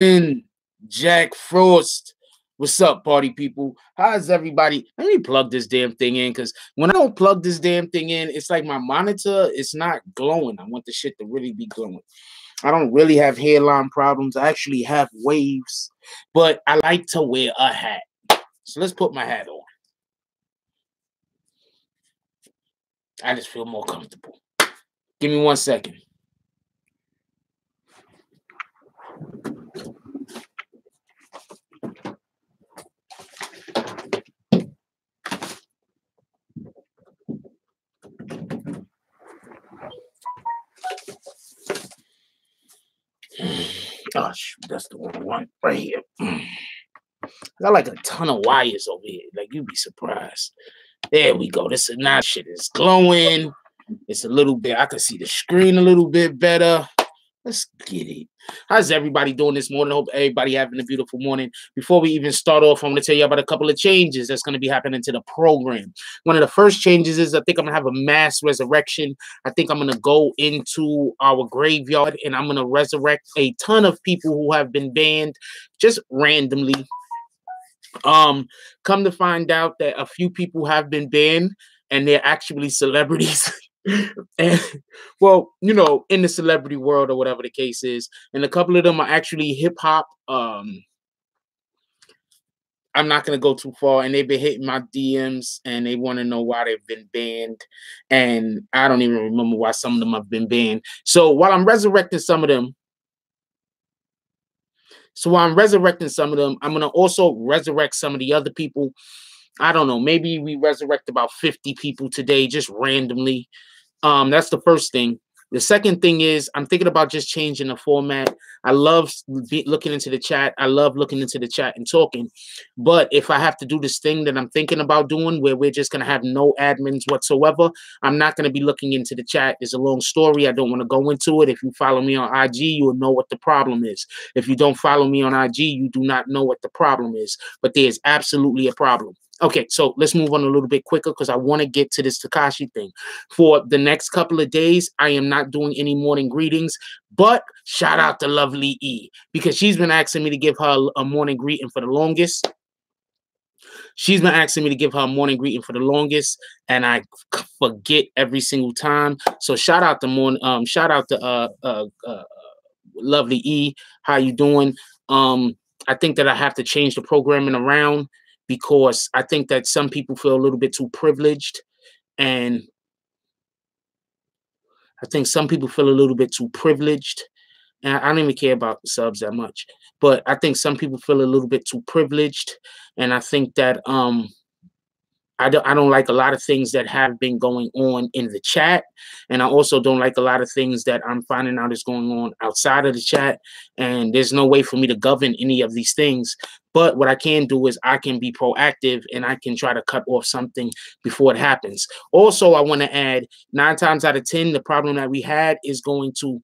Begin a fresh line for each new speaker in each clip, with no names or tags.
And Jack Frost. What's up, party people? How's everybody? Let me plug this damn thing in because when I don't plug this damn thing in, it's like my monitor is not glowing. I want the shit to really be glowing. I don't really have hairline problems. I actually have waves, but I like to wear a hat. So let's put my hat on. I just feel more comfortable. Give me 1 second. Oh, shoot, that's the one right here. I got like a ton of wires over here. Like, you'd be surprised. There we go. This is not shit is glowing. It's a little bit, I can see the screen a little bit better. Let's get it. How's everybody doing this morning? Hope everybody having a beautiful morning. Before we even start off, I'm going to tell you about a couple of changes that's going to be happening to the program. One of the first changes is I think I'm going to have a mass resurrection. I think I'm going to go into our graveyard and I'm going to resurrect a ton of people who have been banned just randomly. Come to find out that a few people have been banned and they're actually celebrities. And well, you know, in the celebrity world or whatever the case is, and a couple of them are actually hip hop. I'm not gonna go too far, and they've been hitting my DMs and they want to know why they've been banned, and I don't even remember why some of them have been banned. So while I'm resurrecting some of them, I'm gonna also resurrect some of the other people. I don't know, maybe we resurrect about 50 people today, just randomly. That's the first thing. The second thing is I'm thinking about just changing the format. I love looking into the chat. I love looking into the chat and talking. But if I have to do this thing that I'm thinking about doing where we're just going to have no admins whatsoever, I'm not going to be looking into the chat. It's a long story. I don't want to go into it. If you follow me on IG, you will know what the problem is. If you don't follow me on IG, you do not know what the problem is. But there's absolutely a problem. Okay, so let's move on a little bit quicker because I want to get to this Takashi thing. For the next couple of days, I am not doing any morning greetings, but shout out to lovely E because she's been asking me to give her a morning greeting for the longest. And I forget every single time. So shout out to lovely E. How you doing? I think that I have to change the programming around because I think that some people feel a little bit too privileged, and I think some people feel a little bit too privileged. And I don't even care about subs that much, but I think some people feel a little bit too privileged, and I think that I don't like a lot of things that have been going on in the chat. And I also don't like a lot of things that I'm finding out is going on outside of the chat. And there's no way for me to govern any of these things. But what I can do is I can be proactive and I can try to cut off something before it happens. Also, I want to add 9 times out of 10, the problem that we had is going to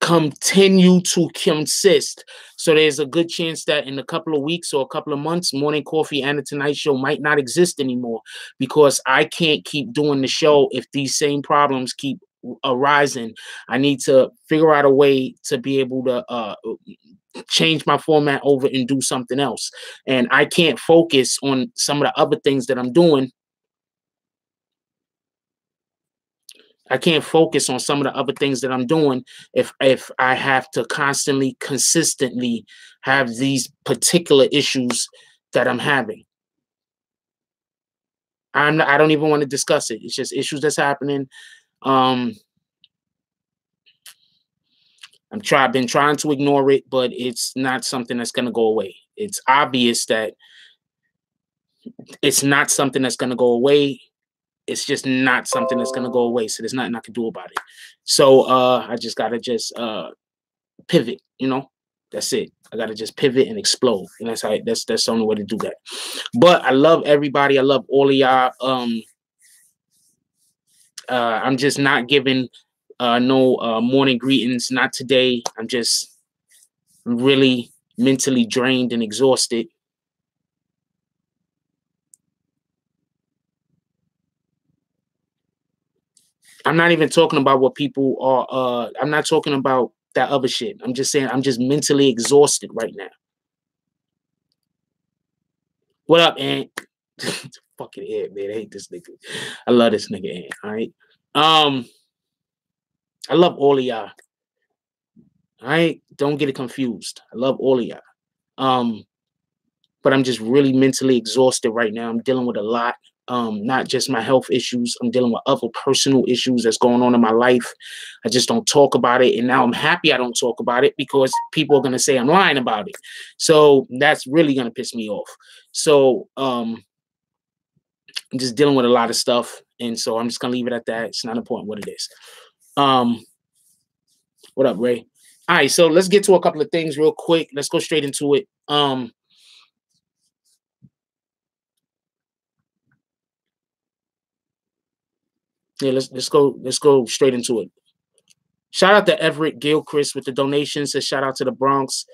continue to consist. So there's a good chance that in a couple of weeks or a couple of months, Morning Coffee and the Tonight Show might not exist anymore because I can't keep doing the show if these same problems keep arising. I need to figure out a way to be able to change my format over and do something else. And I can't focus on some of the other things that I'm doing. I can't focus on some of the other things that I'm doing if I have to constantly, consistently have these particular issues that I'm having. I don't even want to discuss it. It's just issues that's happening. I've been trying to ignore it, but it's not something that's going to go away. It's obvious that it's not something that's going to go away. It's just not something that's going to go away. So there's nothing I can do about it. So I just got to pivot, you know, that's it. I got to just pivot and explode. And that's the only way to do that. But I love everybody. I love all of y'all. I'm just not giving no morning greetings. Not today. I'm just really mentally drained and exhausted. I'm not even talking about what people are. I'm not talking about that other shit. I'm just saying I'm just mentally exhausted right now. What up, Ant? Fucking Ant, man. I hate this nigga. I love this nigga, Ant. All right. I love all of y'all. All right. Don't get it confused. I love all of y'all. But I'm just really mentally exhausted right now. I'm dealing with a lot. Not just my health issues. I'm dealing with other personal issues that's going on in my life. I just don't talk about it. And now I'm happy I don't talk about it because people are going to say I'm lying about it. So that's really going to piss me off. So I'm just dealing with a lot of stuff. And so I'm just going to leave it at that. It's not important what it is. What up, Ray? All right, so let's get to a couple of things real quick. Let's go straight into it. Yeah, let's go straight into it. Shout out to Everett Gilchrist with the donations. Says shout out to the Bronx.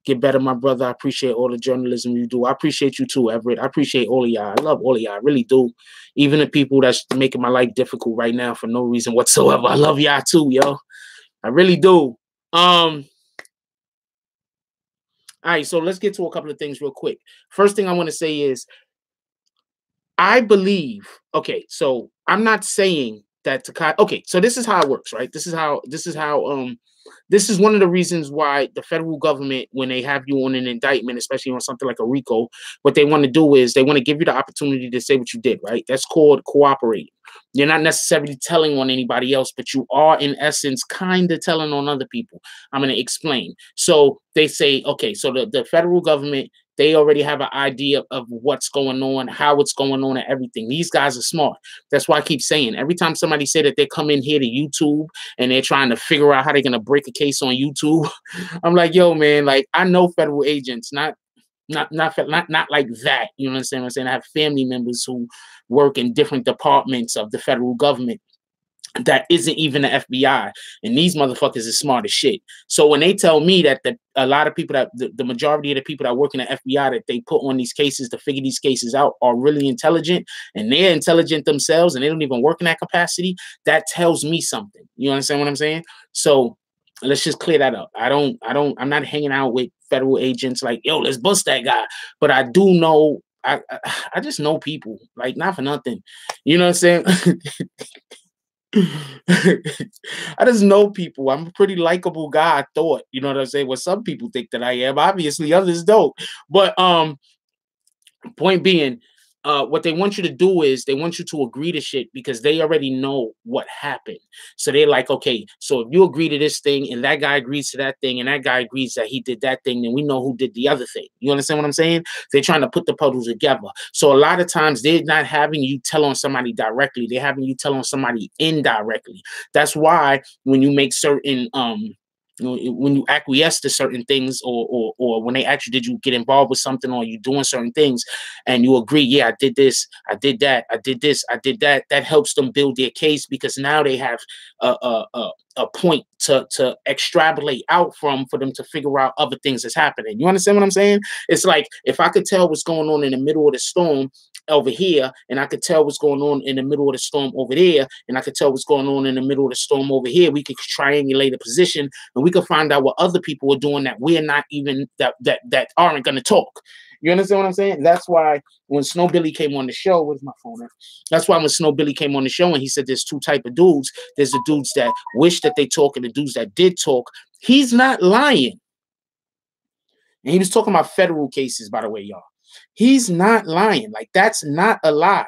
Get better, my brother. I appreciate all the journalism you do. I appreciate you too, Everett. I appreciate all of y'all. I love all of y'all. I really do. Even the people that's making my life difficult right now for no reason whatsoever. I love y'all too, yo. I really do. All right, so let's get to a couple of things real quick. First thing I want to say is I believe, okay, so I'm not saying that Tekashi, okay, so this is how it works, right? This is one of the reasons why the federal government, when they have you on an indictment, especially on something like a RICO, what they want to do is they want to give you the opportunity to say what you did, right? That's called cooperating. You're not necessarily telling on anybody else, but you are, in essence, kind of telling on other people. I'm going to explain. So they say, okay, so the federal government, they already have an idea of what's going on, how it's going on, and everything. These guys are smart. That's why I keep saying, every time somebody say that they come in here to YouTube and they're trying to figure out how they're going to break a case on YouTube, I'm like, yo, man, like, I know federal agents, not like that. You know what I'm saying? I have family members who work in different departments of the federal government that isn't even the FBI, and these motherfuckers is smart as shit. So when they tell me that a lot of people, that the majority of the people that work in the FBI that they put on these cases to figure these cases out are really intelligent, and they're intelligent themselves, and they don't even work in that capacity, that tells me something. You understand what I'm saying? So let's just clear that up. I'm not hanging out with federal agents like, yo, let's bust that guy. But I do know, I just know people, like, not for nothing. You know what I'm saying? I just know people. I'm a pretty likable guy, I thought. You know what I'm saying? Well, some people think that I am. Obviously, others don't. But point being, what they want you to do is they want you to agree to shit because they already know what happened. So they're like, okay, so if you agree to this thing and that guy agrees to that thing and that guy agrees that he did that thing, then we know who did the other thing. You understand what I'm saying? They're trying to put the puzzles together. So a lot of times they're not having you tell on somebody directly. They're having you tell on somebody indirectly. That's why when you make certain when you acquiesce to certain things, or when they ask you, did you get involved with something, or you doing certain things, and you agree, yeah, I did this, I did that, I did this, I did that. That helps them build their case because now they have a point to extrapolate out from for them to figure out other things that's happening. You understand what I'm saying? It's like if I could tell what's going on in the middle of the storm over here, and I could tell what's going on in the middle of the storm over there, and I could tell what's going on in the middle of the storm over here, we could triangulate a position, and we could find out what other people are doing that we're not even that aren't going to talk. You understand what I'm saying? That's why when Snow Billy came on the show, where's my phone at? That's why when Snow Billy came on the show and he said there's two type of dudes. There's the dudes that wish that they talk and the dudes that did talk. He's not lying. And he was talking about federal cases, by the way, y'all. He's not lying. Like, that's not a lie.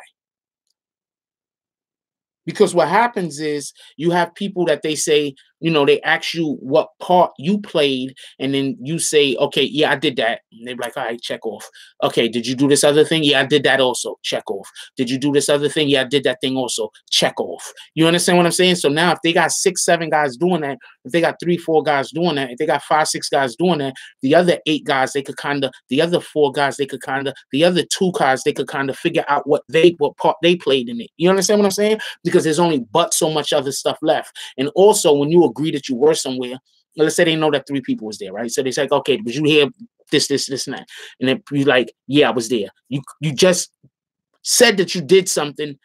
Because what happens is you have people that they say, you know, they ask you what part you played, and then you say, okay, yeah, I did that. And they're like, all right, check off. Okay, did you do this other thing? Yeah, I did that also. Check off. Did you do this other thing? Yeah, I did that thing also. Check off. You understand what I'm saying? So now if they got 6, 7 guys doing that, if they got 3, 4 guys doing that, if they got 5, 6 guys doing that, the other 8 guys, they could kind of, the other 4 guys, they could kind of, the other 2 guys, they could kind of figure out what part they played in it. You understand what I'm saying? Because there's only but so much other stuff left. And also when you agree that you were somewhere, let's say they know that 3 people was there, right? So they say, okay, was you here? This, and that. And then you're like, yeah, I was there. You just said that you did something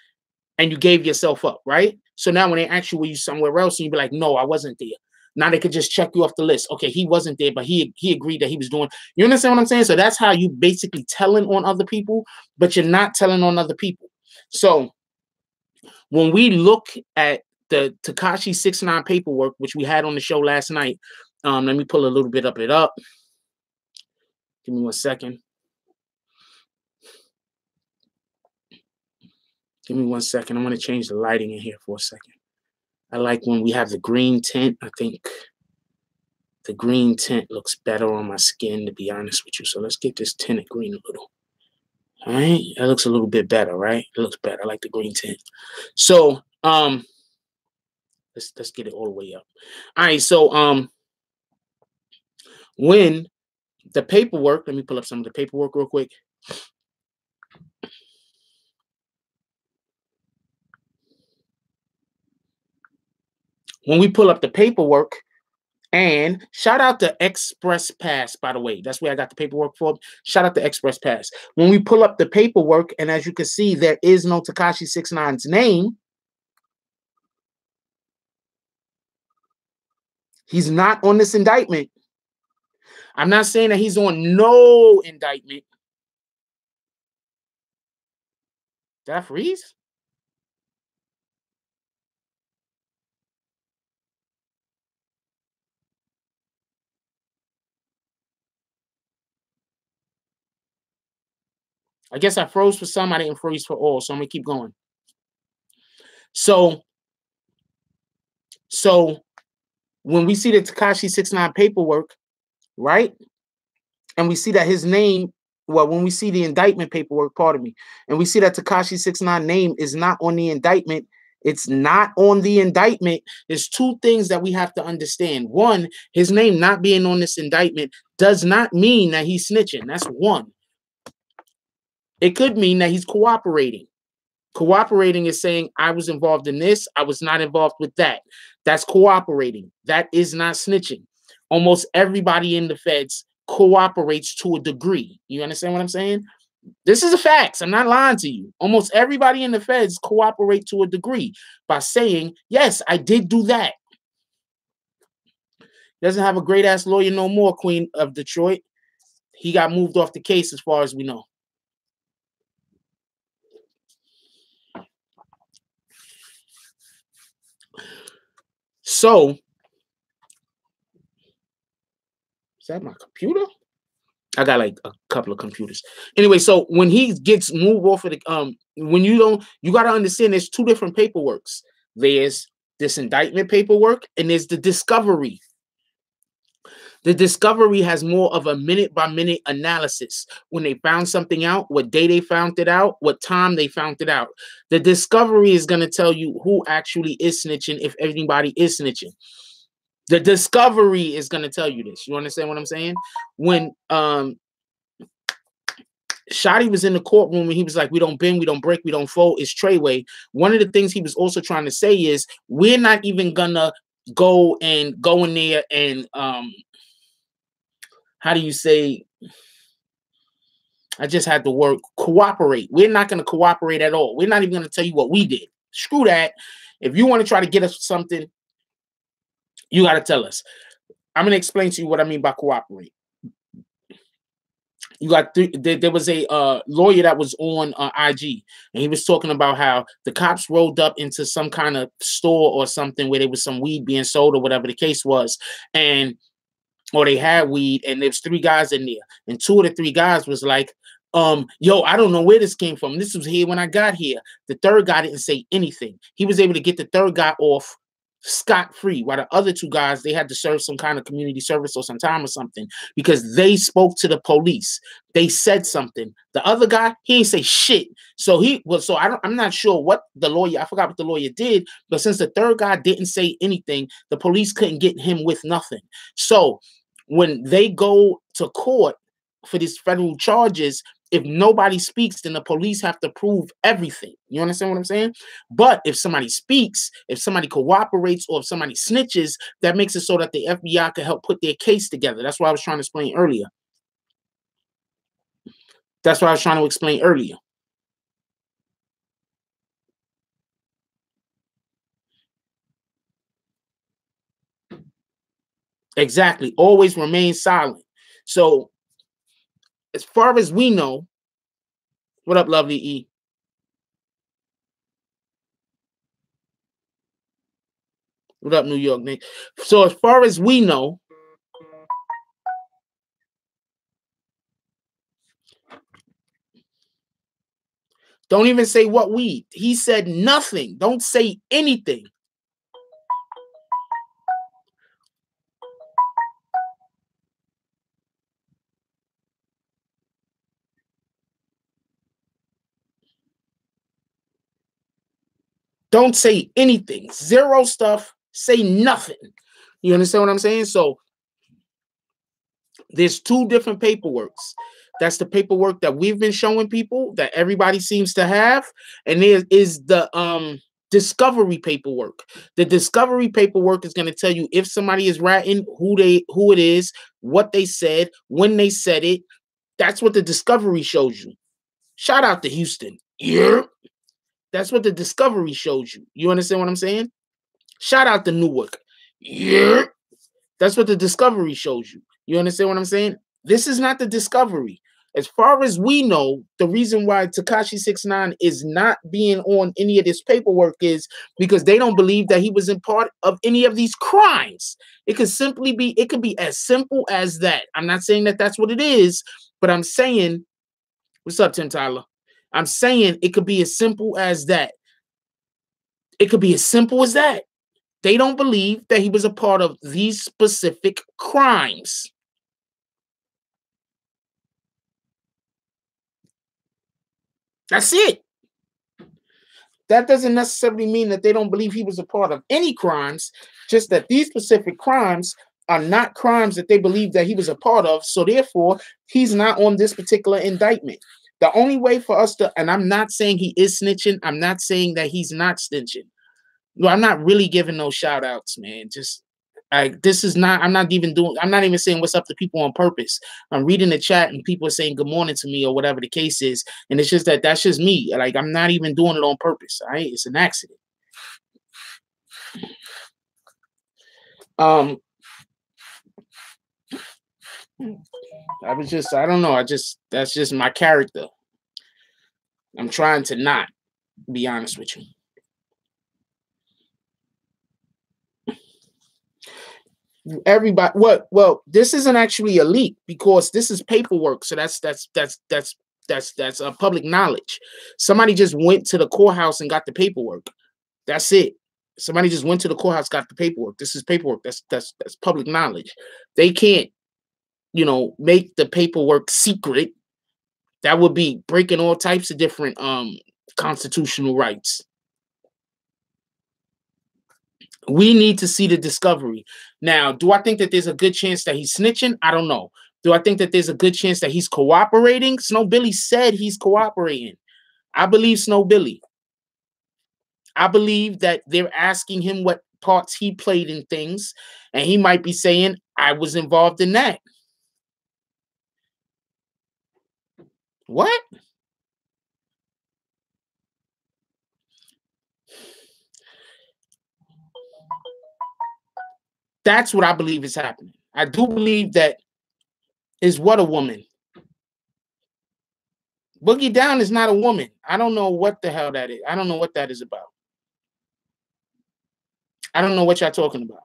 and you gave yourself up, right? So now when they ask you, were you somewhere else? And you be like, no, I wasn't there. Now they could just check you off the list. Okay, he wasn't there, but he agreed that he was doing. You understand what I'm saying? So that's how you basically telling on other people, but you're not telling on other people. So when we look at the Tekashi 6ix9ine paperwork, which we had on the show last night, let me pull a little bit of it up. Give me 1 second. Give me 1 second. I'm going to change the lighting in here for a second. I like when we have the green tint. I think the green tint looks better on my skin, to be honest with you. So let's get this tinted green a little. All right. That looks a little bit better, right? It looks better. I like the green tint. So, let's get it all the way up. All right. So, when the paperwork, let me pull up some of the paperwork real quick. When we pull up the paperwork, and shout out to Express Pass, by the way. That's where I got the paperwork for. Shout out to Express Pass. When we pull up the paperwork, and as you can see, there is no Tekashi 6ix9ine's name. He's not on this indictment. I'm not saying that he's on no indictment. Did I freeze? I guess I froze for some. I didn't freeze for all. So I'm going to keep going. So when we see the Tekashi 6ix9ine paperwork, right? And we see that his name, well, when we see the indictment paperwork, pardon me, and we see that Tekashi 6ix9ine name is not on the indictment, it's not on the indictment. There's two things that we have to understand. One, his name not being on this indictment does not mean that he's snitching. That's one. It could mean that he's cooperating. Cooperating is saying, I was involved in this, I was not involved with that. That's cooperating. That is not snitching. Almost everybody in the feds cooperates to a degree. You understand what I'm saying? This is a fact. I'm not lying to you. Almost everybody in the feds cooperate to a degree by saying, yes, I did do that. Doesn't have a great ass lawyer no more, Queen of Detroit. He got moved off the case as far as we know. So, is that my computer? I got like a couple of computers. Anyway, so when he gets moved off of the when you got to understand there's two different paperworks. There's this indictment paperwork and there's the discovery. The discovery has more of a minute by minute analysis. When they found something out, what day they found it out, what time they found it out. The discovery is going to tell you who actually is snitching, if anybody is snitching. The discovery is going to tell you this. You understand what I'm saying? When Shotty was in the courtroom and he was like, we don't bend, we don't break, we don't fold. It's Treyway. One of the things he was also trying to say is we're not even gonna go in there and how do you say? I just had the word cooperate. We're not going to cooperate at all. We're not even going to tell you what we did. Screw that. If you want to try to get us something, you got to tell us. I'm going to explain to you what I mean by cooperate. You got there was a lawyer that was on IG, and he was talking about how the cops rolled up into some kind of store or something where there was some weed being sold or whatever the case was, or they had weed, and there was 3 guys in there, and 2 of the 3 guys was like, yo, I don't know where this came from. This was here when I got here. The 3rd guy didn't say anything. He was able to get the 3rd guy off scot-free, while the other 2 guys, they had to serve some kind of community service or some time or something because they spoke to the police. They said something. The other guy, he didn't say shit. So I'm not sure what the lawyer, I forgot what the lawyer did, but since the 3rd guy didn't say anything, the police couldn't get him with nothing. So when they go to court for these federal charges, if nobody speaks, then the police have to prove everything. You understand what I'm saying? But if somebody speaks, if somebody cooperates, or if somebody snitches, that makes it so that the FBI can help put their case together. That's what I was trying to explain earlier. That's what I was trying to explain earlier. Exactly. Always remain silent. So as far as we know, what up, lovely E? What up, New York Nick? So as far as we know, don't even say what weed. He said nothing. Don't say anything. Don't say anything. Zero stuff. Say nothing. You understand what I'm saying? So there's two different paperworks. That's the paperwork that we've been showing people that everybody seems to have, and there is the discovery paperwork. The discovery paperwork is going to tell you if somebody is ratting, who it is, what they said, when they said it. That's what the discovery shows you. Shout out to Houston. Yeah. That's what the discovery shows you. You understand what I'm saying? Shout out to Newark. Yeah. That's what the discovery shows you. You understand what I'm saying? This is not the discovery. As far as we know, the reason why Tekashi 69 is not being on any of this paperwork is because they don't believe that he was in part of any of these crimes. It could simply be, it could be as simple as that. I'm not saying that that's what it is, but I'm saying, what's up, Tim Tyler? I'm saying it could be as simple as that. It could be as simple as that. They don't believe that he was a part of these specific crimes. That's it. That doesn't necessarily mean that they don't believe he was a part of any crimes, just that these specific crimes are not crimes that they believe that he was a part of. So therefore, he's not on this particular indictment. The only way for us to, and I'm not saying he is snitching. I'm not saying that he's not snitching. No, I'm not really giving no shout outs, man. Just this is not, I'm not even saying what's up to people on purpose. I'm reading the chat and people are saying good morning to me or whatever the case is. And it's just that's just me. Like, I'm not even doing it on purpose. All right. It's an accident. I don't know. That's just my character. I'm trying to not be honest with you. Everybody, well, this isn't actually a leak because this is paperwork. So that's public knowledge. Somebody just went to the courthouse and got the paperwork. That's it. Somebody just went to the courthouse, got the paperwork. This is paperwork. That's public knowledge. They can't, make the paperwork secret. That would be breaking all types of different constitutional rights. We need to see the discovery. Now, do I think that there's a good chance that he's snitching? I don't know. Do I think that there's a good chance that he's cooperating? Snow Billy said he's cooperating. I believe Snow Billy. I believe that they're asking him what parts he played in things, and he might be saying, I was involved in that. What? That's what I believe is happening. I do believe that is what a woman. Boogie Down is not a woman. I don't know what the hell that is. I don't know what that is about. I don't know what y'all talking about.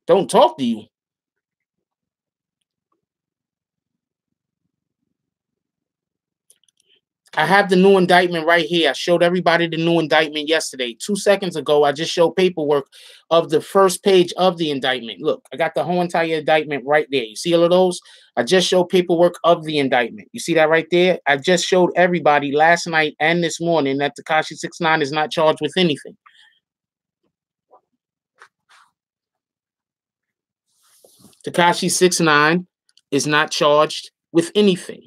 Don't talk to you. I have the new indictment right here. I showed everybody the new indictment yesterday. 2 seconds ago, I just showed paperwork of the first page of the indictment. Look, I got the whole entire indictment right there. You see all of those? I just showed paperwork of the indictment. You see that right there? I just showed everybody last night and this morning that Tekashi 69 is not charged with anything. Tekashi 69 is not charged with anything.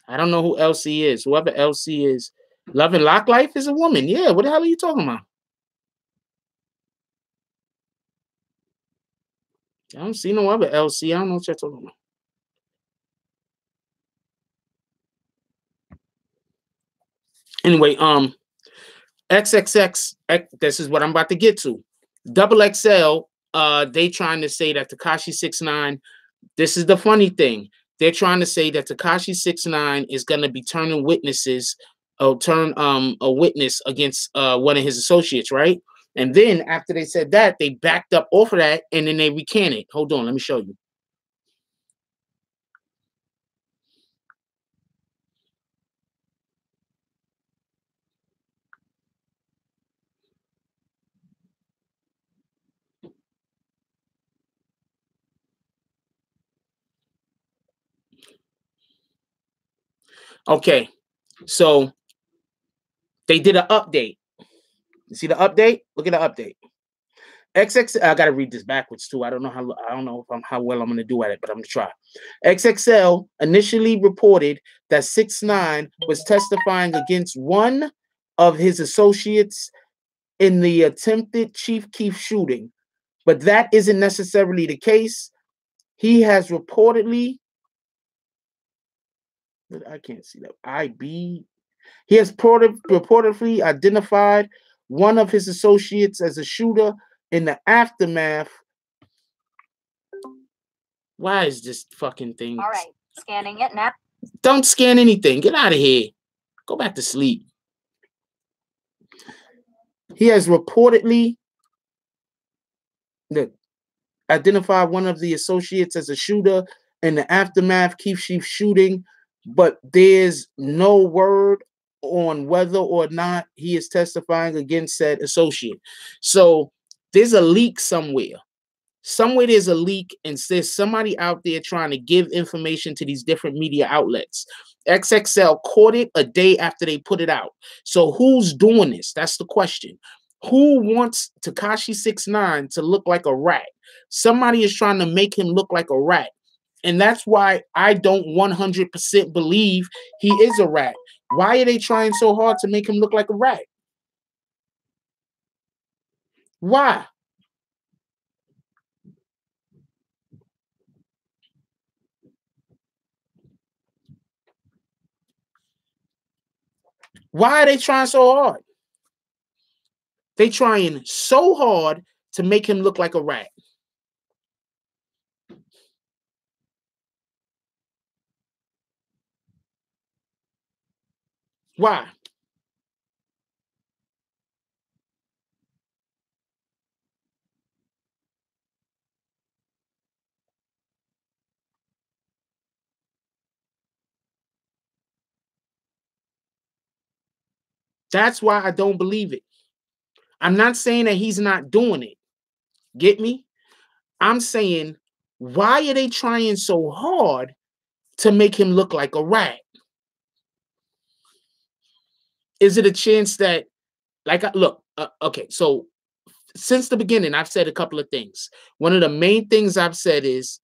I don't know who LC is. Whoever LC is. Love and Lock Life is a woman. Yeah, what the hell are you talking about? I don't see no other LC. I don't know what you're talking about. Anyway, XXX, this is what I'm about to get to. XXL, they trying to say that Tekashi 6ix9ine, this is the funny thing. They're trying to say that Tekashi 6ix9ine is going to be turning witnesses, or turn a witness against one of his associates, right? And then after they said that, they backed up off of that, and then they recanted. Hold on, let me show you. Okay, so they did an update. You see the update? Look at the update. XXL, I gotta read this backwards too. I don't know how well I'm gonna do at it, but I'm gonna try. XXL initially reported that 6ix9ine was testifying against one of his associates in the attempted Chief Keef shooting, but that isn't necessarily the case. He has reportedly, I can't see that. He has reportedly identified one of his associates as a shooter in the aftermath. Why is this fucking thing?
All right, scanning it now.
Don't scan anything. Get out of here. Go back to sleep. He has reportedly identified one of the associates as a shooter in the aftermath Keef shooting, but there's no word on whether or not he is testifying against said associate. So there's a leak somewhere. Somewhere there's a leak, and there's somebody out there trying to give information to these different media outlets. XXL caught it a day after they put it out. So who's doing this? That's the question. Who wants Tekashi 6ix9ine to look like a rat? Somebody is trying to make him look like a rat. And that's why I don't 100% believe he is a rat. Why are they trying so hard to make him look like a rat? Why? Why are they trying so hard? They trying so hard to make him look like a rat. Why? That's why I don't believe it. I'm not saying that he's not doing it. Get me? I'm saying, why are they trying so hard to make him look like a rat? Is it a chance that, okay, so since the beginning, I've said a couple of things. One of the main things I said is,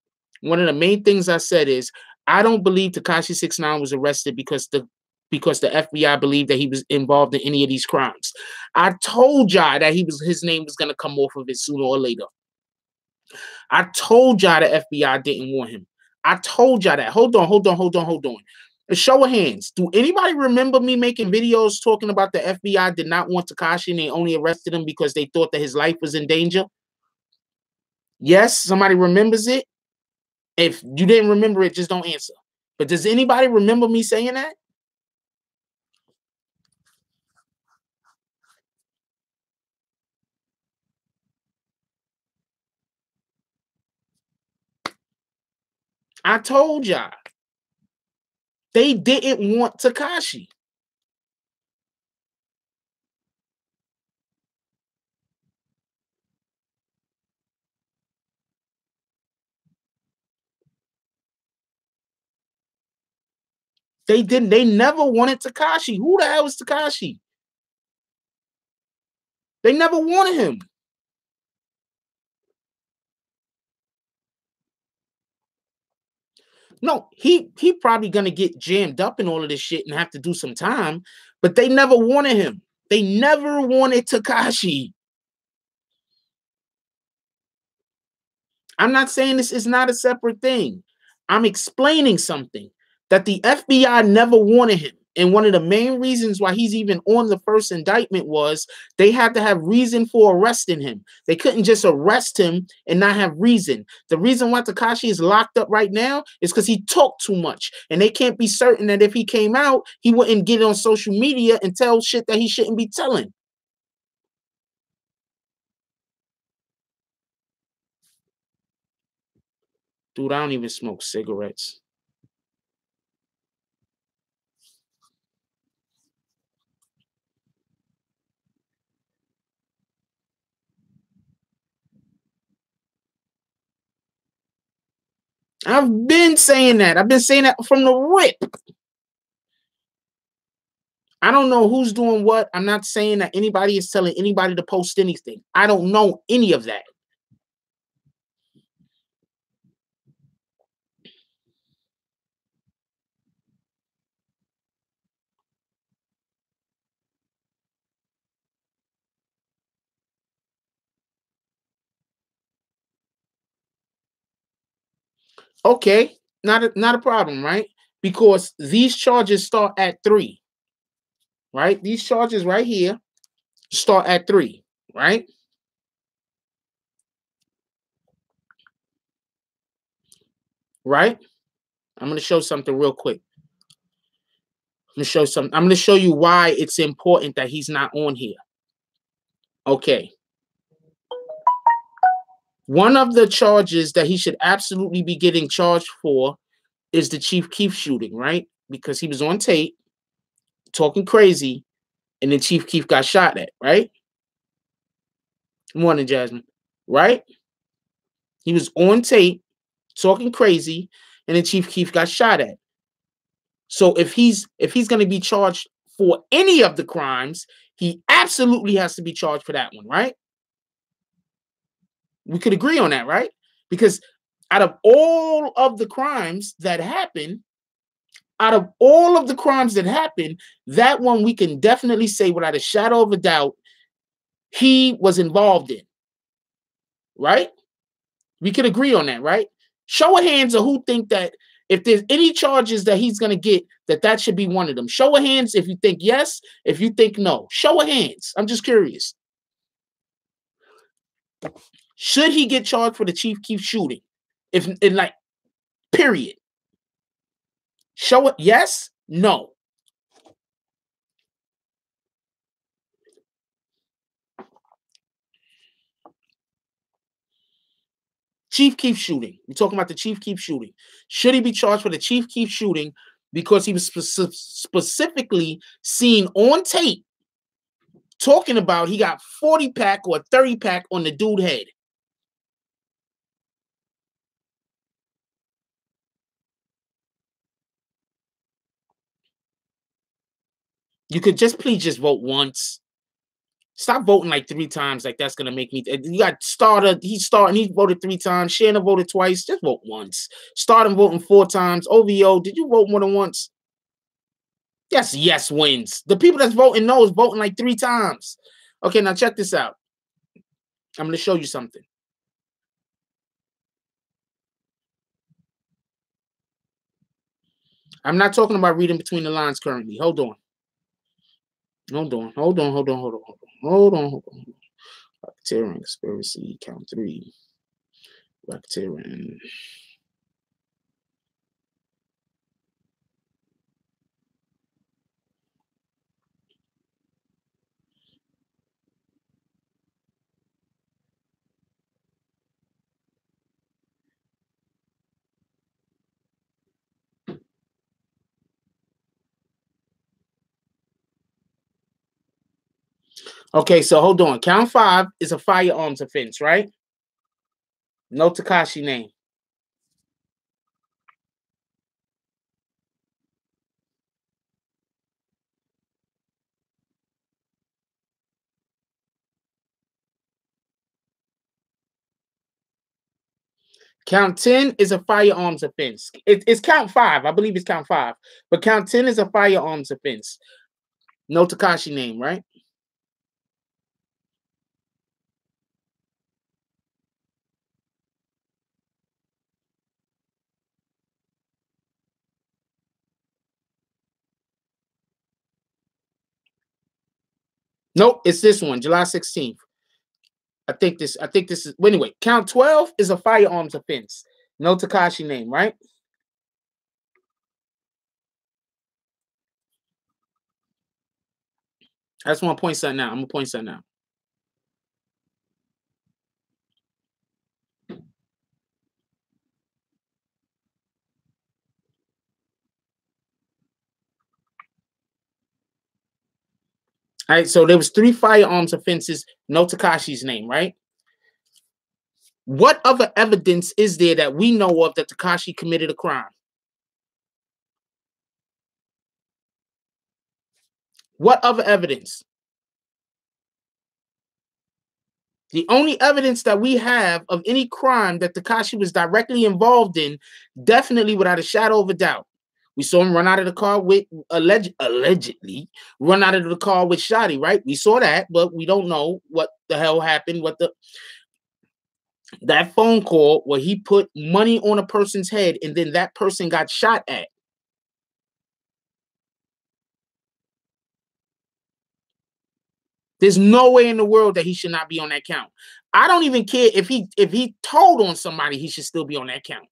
I don't believe Tekashi 6ix9ine was arrested because the FBI believed that he was involved in any of these crimes. I told y'all that his name was gonna come off of it sooner or later. I told y'all the FBI didn't want him. I told y'all that. Hold on. A show of hands. Do anybody remember me making videos talking about the FBI did not want Tekashi and they only arrested him because they thought that his life was in danger? Yes, somebody remembers it. If you didn't remember it, just don't answer. But does anybody remember me saying that? I told y'all. They didn't want Tekashi. They didn't. They never wanted Tekashi. Who the hell is Tekashi? They never wanted him. No, he probably gonna get jammed up in all of this shit and have to do some time, but they never wanted him. They never wanted Tekashi. I'm not saying this is not a separate thing. I'm explaining something that the FBI never wanted him. And one of the main reasons why he's even on the first indictment was they had to have reason for arresting him. They couldn't just arrest him and not have reason. The reason why Tekashi is locked up right now is because he talked too much. And they can't be certain that if he came out, he wouldn't get on social media and tell shit that he shouldn't be telling. Dude, I don't even smoke cigarettes. I've been saying that. I've been saying that from the rip. I don't know who's doing what. I'm not saying that anybody is telling anybody to post anything. I don't know any of that. Okay, not a problem, right? Because these charges start at 3, right? These charges right here start at 3, right? Right? I'm going to show something real quick. I'm going to show you why it's important that he's not on here. Okay. One of the charges that he should absolutely be getting charged for is the Chief Keef shooting, right? Because he was on tape talking crazy, and then Chief Keef got shot at, right? Morning, Jasmine, right? He was on tape talking crazy, and then Chief Keef got shot at. So if he's going to be charged for any of the crimes, he absolutely has to be charged for that one, right? We could agree on that, right? Because out of all of the crimes that happen, that one we can definitely say without a shadow of a doubt he was involved in, right? We could agree on that, right? Show of hands of who think that if there's any charges that he's going to get, that should be one of them. Show of hands if you think yes, if you think no. Show of hands. I'm just curious. Should he get charged for the Chief Keef shooting? If in like, period. Show it yes, no. Chief Keef shooting. We're talking about the Chief Keef shooting. Should he be charged for the Chief Keef shooting because he was specifically seen on tape talking about he got 40 pack or 30 pack on the dude head? You could please just vote once. Stop voting like 3 times. Like that's gonna make me. You got Starter. He's starting. He voted 3 times. Shanna voted twice. Just vote once. Starting voting 4 times. OVO. Did you vote more than once? Yes wins. The people that's voting no is voting like 3 times. Okay, now check this out. I'm gonna show you something. I'm not talking about reading between the lines currently. Hold on. Racketeering, conspiracy, count 3. Racketeering. Okay, so hold on. Count 5 is a firearms offense, right? No Tekashi name. Count 10 is a firearms offense. It's count 5. I believe it's count 5. But count 10 is a firearms offense. No Tekashi name, right? Nope, it's this one, July 16th. I think this is, well, anyway, count 12 is a firearms offense. No Takashi name, right? I just want to point something out. I'm gonna point something out. All right, so there was 3 firearms offenses, no Takashi's name, right? What other evidence is there that we know of that Takashi committed a crime? What other evidence? The only evidence that we have of any crime that Takashi was directly involved in, definitely without a shadow of a doubt. We saw him run out of the car with allegedly run out of the car with Shotty, right? We saw that, but we don't know what the hell happened. That phone call where he put money on a person's head and then that person got shot at. There's no way in the world that he should not be on that count. I don't even care if he told on somebody, he should still be on that count.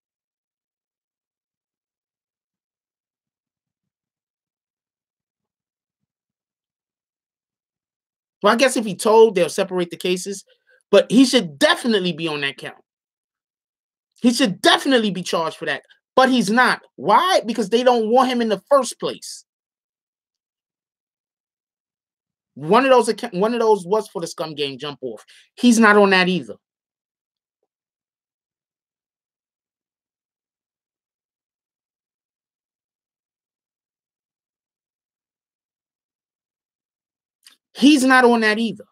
Well, I guess if he told, they'll separate the cases, but he should definitely be on that count. He should definitely be charged for that, but he's not. Why? Because they don't want him in the first place. One of those was for the scum game jump off. He's not on that either. He's not on that either.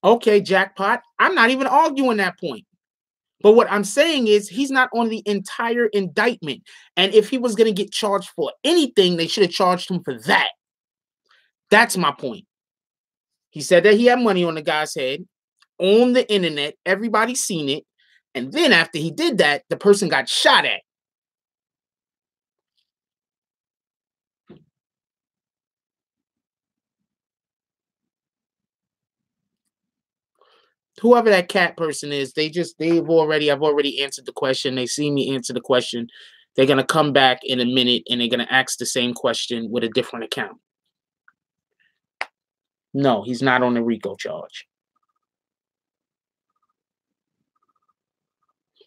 Okay, jackpot. I'm not even arguing that point. But what I'm saying is he's not on the entire indictment. And if he was going to get charged for anything, they should have charged him for that. That's my point. He said that he had money on the guy's head on the internet. Everybody's seen it. And then after he did that, the person got shot at. Whoever that cat person is, I've already answered the question. They see me answer the question. They're gonna come back in a minute and they're gonna ask the same question with a different account. No, he's not on the RICO charge.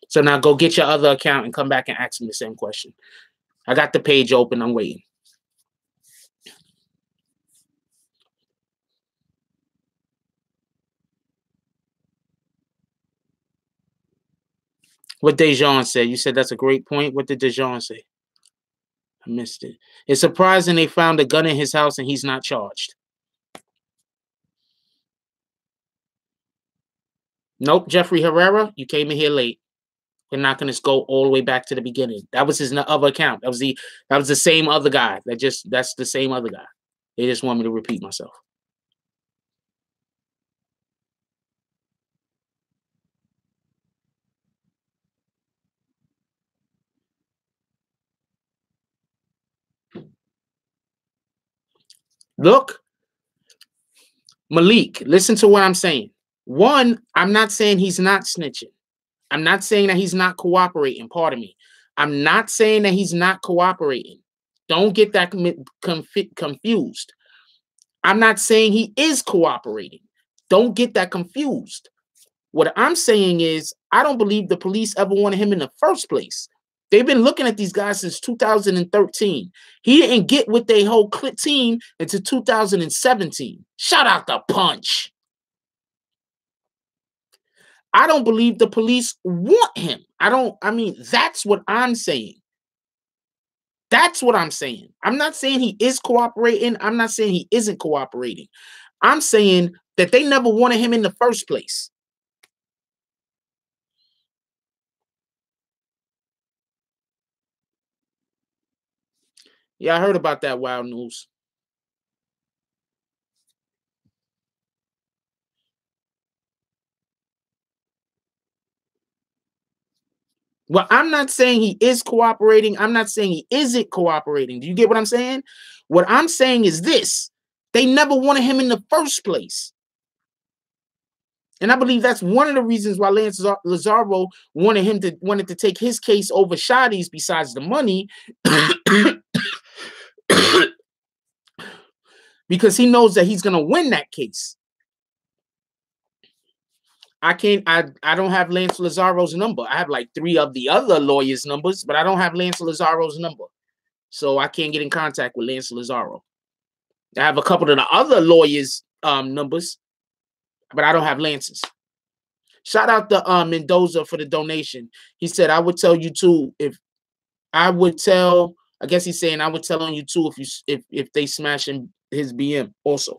So now go get your other account and come back and ask me the same question. I got the page open. I'm waiting. What Dejan said. You said that's a great point. What did Dejan say? I missed it. It's surprising they found a gun in his house and he's not charged. Nope, Jeffrey Herrera, you came in here late. We're not going to go all the way back to the beginning. That was his other account. That was the same other guy. That's the same other guy. They just want me to repeat myself. Look, Malik, listen to what I'm saying. One, I'm not saying he's not snitching. I'm not saying that he's not cooperating. Pardon me. I'm not saying that he's not cooperating. Don't get that confused. I'm not saying he is cooperating. Don't get that confused. What I'm saying is, I don't believe the police ever wanted him in the first place. They've been looking at these guys since 2013. He didn't get with their whole team until 2017. Shout out the punch. I don't believe the police want him. That's what I'm saying. That's what I'm saying. I'm not saying he is cooperating. I'm not saying he isn't cooperating. I'm saying that they never wanted him in the first place. Yeah, I heard about that wild news. Well, I'm not saying he is cooperating. I'm not saying he isn't cooperating. Do you get what I'm saying? What I'm saying is this. They never wanted him in the first place. And I believe that's one of the reasons why Lance Lazaro wanted to take his case over Shotti's besides the money. Because he knows that he's going to win that case. I don't have Lance Lazaro's number. I have like 3 of the other lawyers' numbers, but I don't have Lance Lazaro's number. So I can't get in contact with Lance Lazaro. I have a couple of the other lawyers' numbers, but I don't have Lance's. Shout out to Mendoza for the donation. He said, I would tell you too if I would tell, I guess he's saying I would tell on you too if they smash his BM also.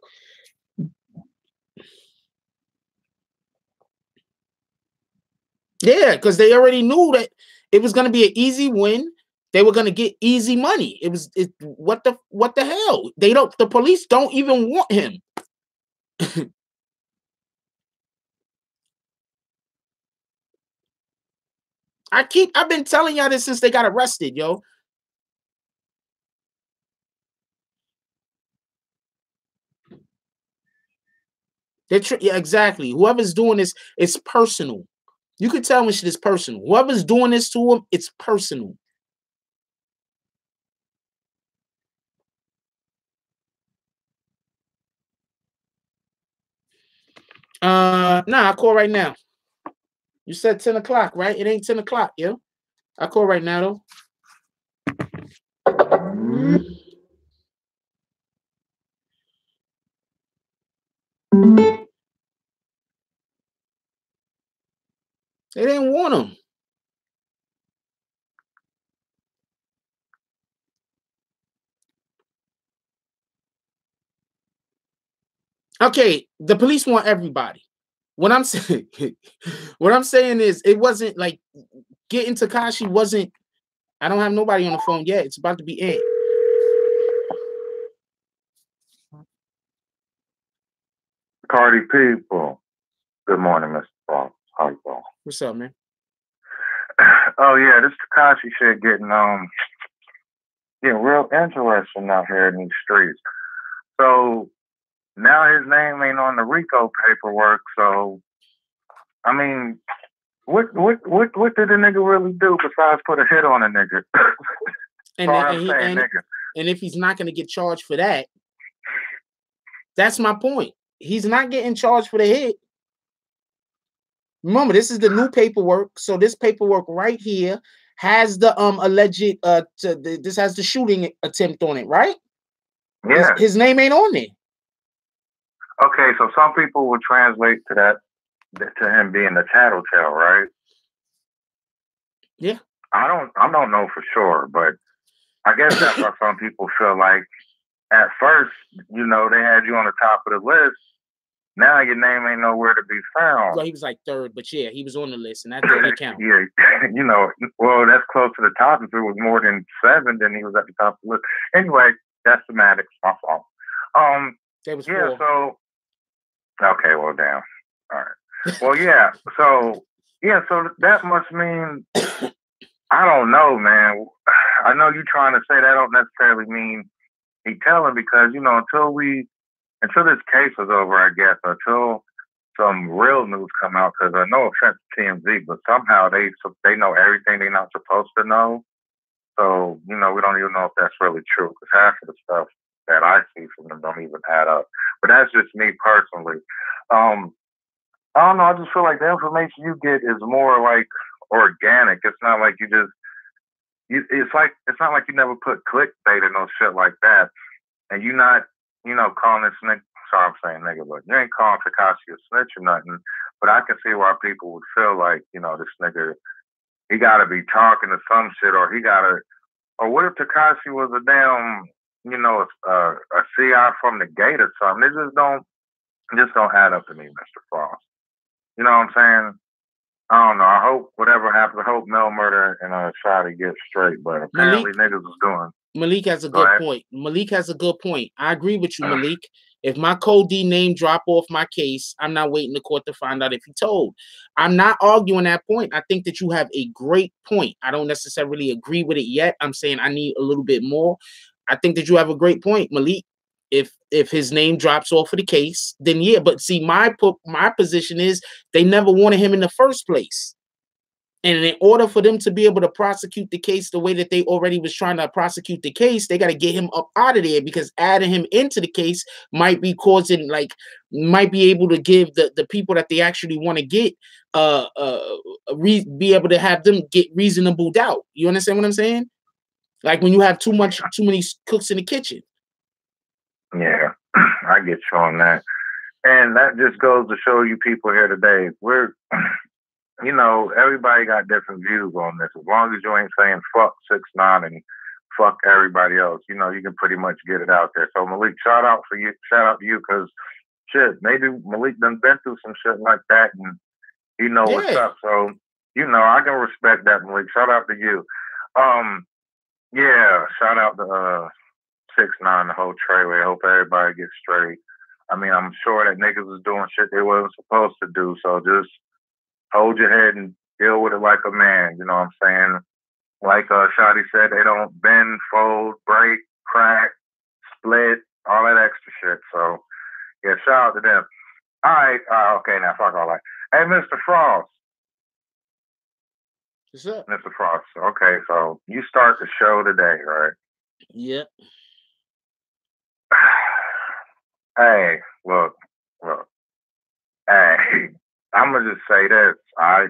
Yeah, because they already knew that it was going to be an easy win. They were going to get easy money. What the hell? The police don't even want him. I've been telling y'all this since they got arrested, yo. Yeah, exactly. Whoever's doing this, it's personal. You can tell when shit is personal. Whoever's doing this to him, it's personal. Nah, I call right now. You said 10 o'clock, right? It ain't 10 o'clock, yo. I call right now, though. They didn't want him. Okay, the police want everybody. What I'm saying, is it wasn't like getting Tekashi wasn't. I don't have nobody on the phone yet. It's about to be in.
Party people. Good morning, Mr. Fox. How you doing?
What's up, man?
Oh yeah, this Tekashi shit getting real interesting out here in these streets. So now his name ain't on the RICO paperwork. So I mean, what did the nigga really do besides put a hit on a nigga?
And if he's not going to get charged for that, that's my point. He's not getting charged for the hit. Remember, this is the new paperwork. So this paperwork right here has the alleged this has the shooting attempt on it, right?
Yeah.
His name ain't on there.
Okay, so some people will translate to that to him being the tattletale, right?
Yeah.
I don't know for sure, but I guess that's why some people feel like at first, they had you on the top of the list. Now your name ain't nowhere to be found.
Well, he was like 3rd, but yeah, he was on the list, and that doesn't count.
Yeah, well, that's close to the top. If it was more than 7, then he was at the top of the list. Anyway, that's semantics. My fault.
That was
4.
So
okay, well, damn. All right. Well, yeah. So that must mean I don't know, man. I know you're trying to say that don't necessarily mean he telling because until this case is over, I guess, until some real news come out, because no offense to TMZ, but somehow they know everything they're not supposed to know. So, we don't even know if that's really true, because half of the stuff that I see from them don't even add up. But that's just me personally. I don't know, I just feel like the information you get is more like organic. It's not like it's not like you never put clickbait and no shit like that. And you're not, calling this nigga, sorry I'm saying nigga, but you ain't calling Tekashi a snitch or nothing. But I can see why people would feel like, this nigga, he gotta be talking to some shit, or what if Tekashi was a damn, a CI from the gate or something? It just don't add up to me, Mr. Frost. You know what I'm saying? I don't know. I hope whatever happens, I hope Mel Murder and Shotty get straight, but apparently niggas was doing.
Malik has a
Go
good
ahead.
point. Malik has a good point. I agree with you, Malik. If my Code D name drop off my case, I'm not waiting the court to find out if he told. I'm not arguing that point. I think that you have a great point. I don't necessarily agree with it yet. I'm saying I need a little bit more. I think that you have a great point, Malik. If his name drops off of the case, then yeah. But see, my position is they never wanted him in the first place. And in order for them to be able to prosecute the case the way that they already was trying to prosecute the case, they got to get him up out of there, because adding him into the case might be causing, like, might be able to give the people that they actually want to get be able to have them get reasonable doubt. You understand what I'm saying? Like when you have too many cooks in the kitchen.
Yeah, I get you on that. And that just goes to show you people here today, we're, you know, everybody got different views on this. As long as you ain't saying fuck 6ix9ine and fuck everybody else, you know, you can pretty much get it out there. So Malik, shout out to you, because shit, maybe Malik done been through some shit like that and you know what's up. So, you know, I can respect that, Malik. Shout out to you. Yeah, shout out to 6ix9ine, the whole Treyway. Hope everybody gets straight. I mean, I'm sure that niggas was doing shit they wasn't supposed to do. So just hold your head and deal with it like a man. You know what I'm saying? Like Shotty said, they don't bend, fold, break, crack, split, all that extra shit. So, yeah, shout out to them. All right. Okay, now fuck all that. Hey, Mr. Frost.
What's up?
Mr. Frost. Okay, so you start the show today, right?
Yep.
Hey, look. Hey, I'm gonna just say this.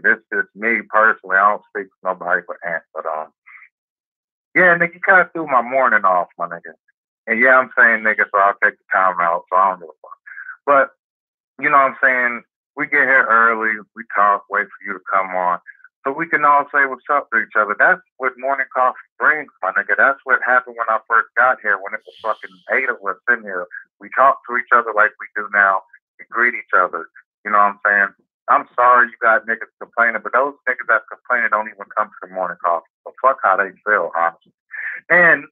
This is me personally. I don't speak to nobody but Ant, but yeah, nigga, you kind of threw my morning off, my nigga. And yeah, I'm saying nigga, so I'll take the time out. So I don't give a fuck. But you know what I'm saying? We get here early. We talk. Wait for you to come on. So we can all say what's up to each other. That's what morning coffee brings, my nigga. That's what happened when I first got here, when it was fucking 8 of us in here. We talk to each other like we do now. We greet each other. You know what I'm saying? I'm sorry you got niggas complaining, but those niggas that complaining don't even come to the morning coffee. So fuck how they feel, honestly. And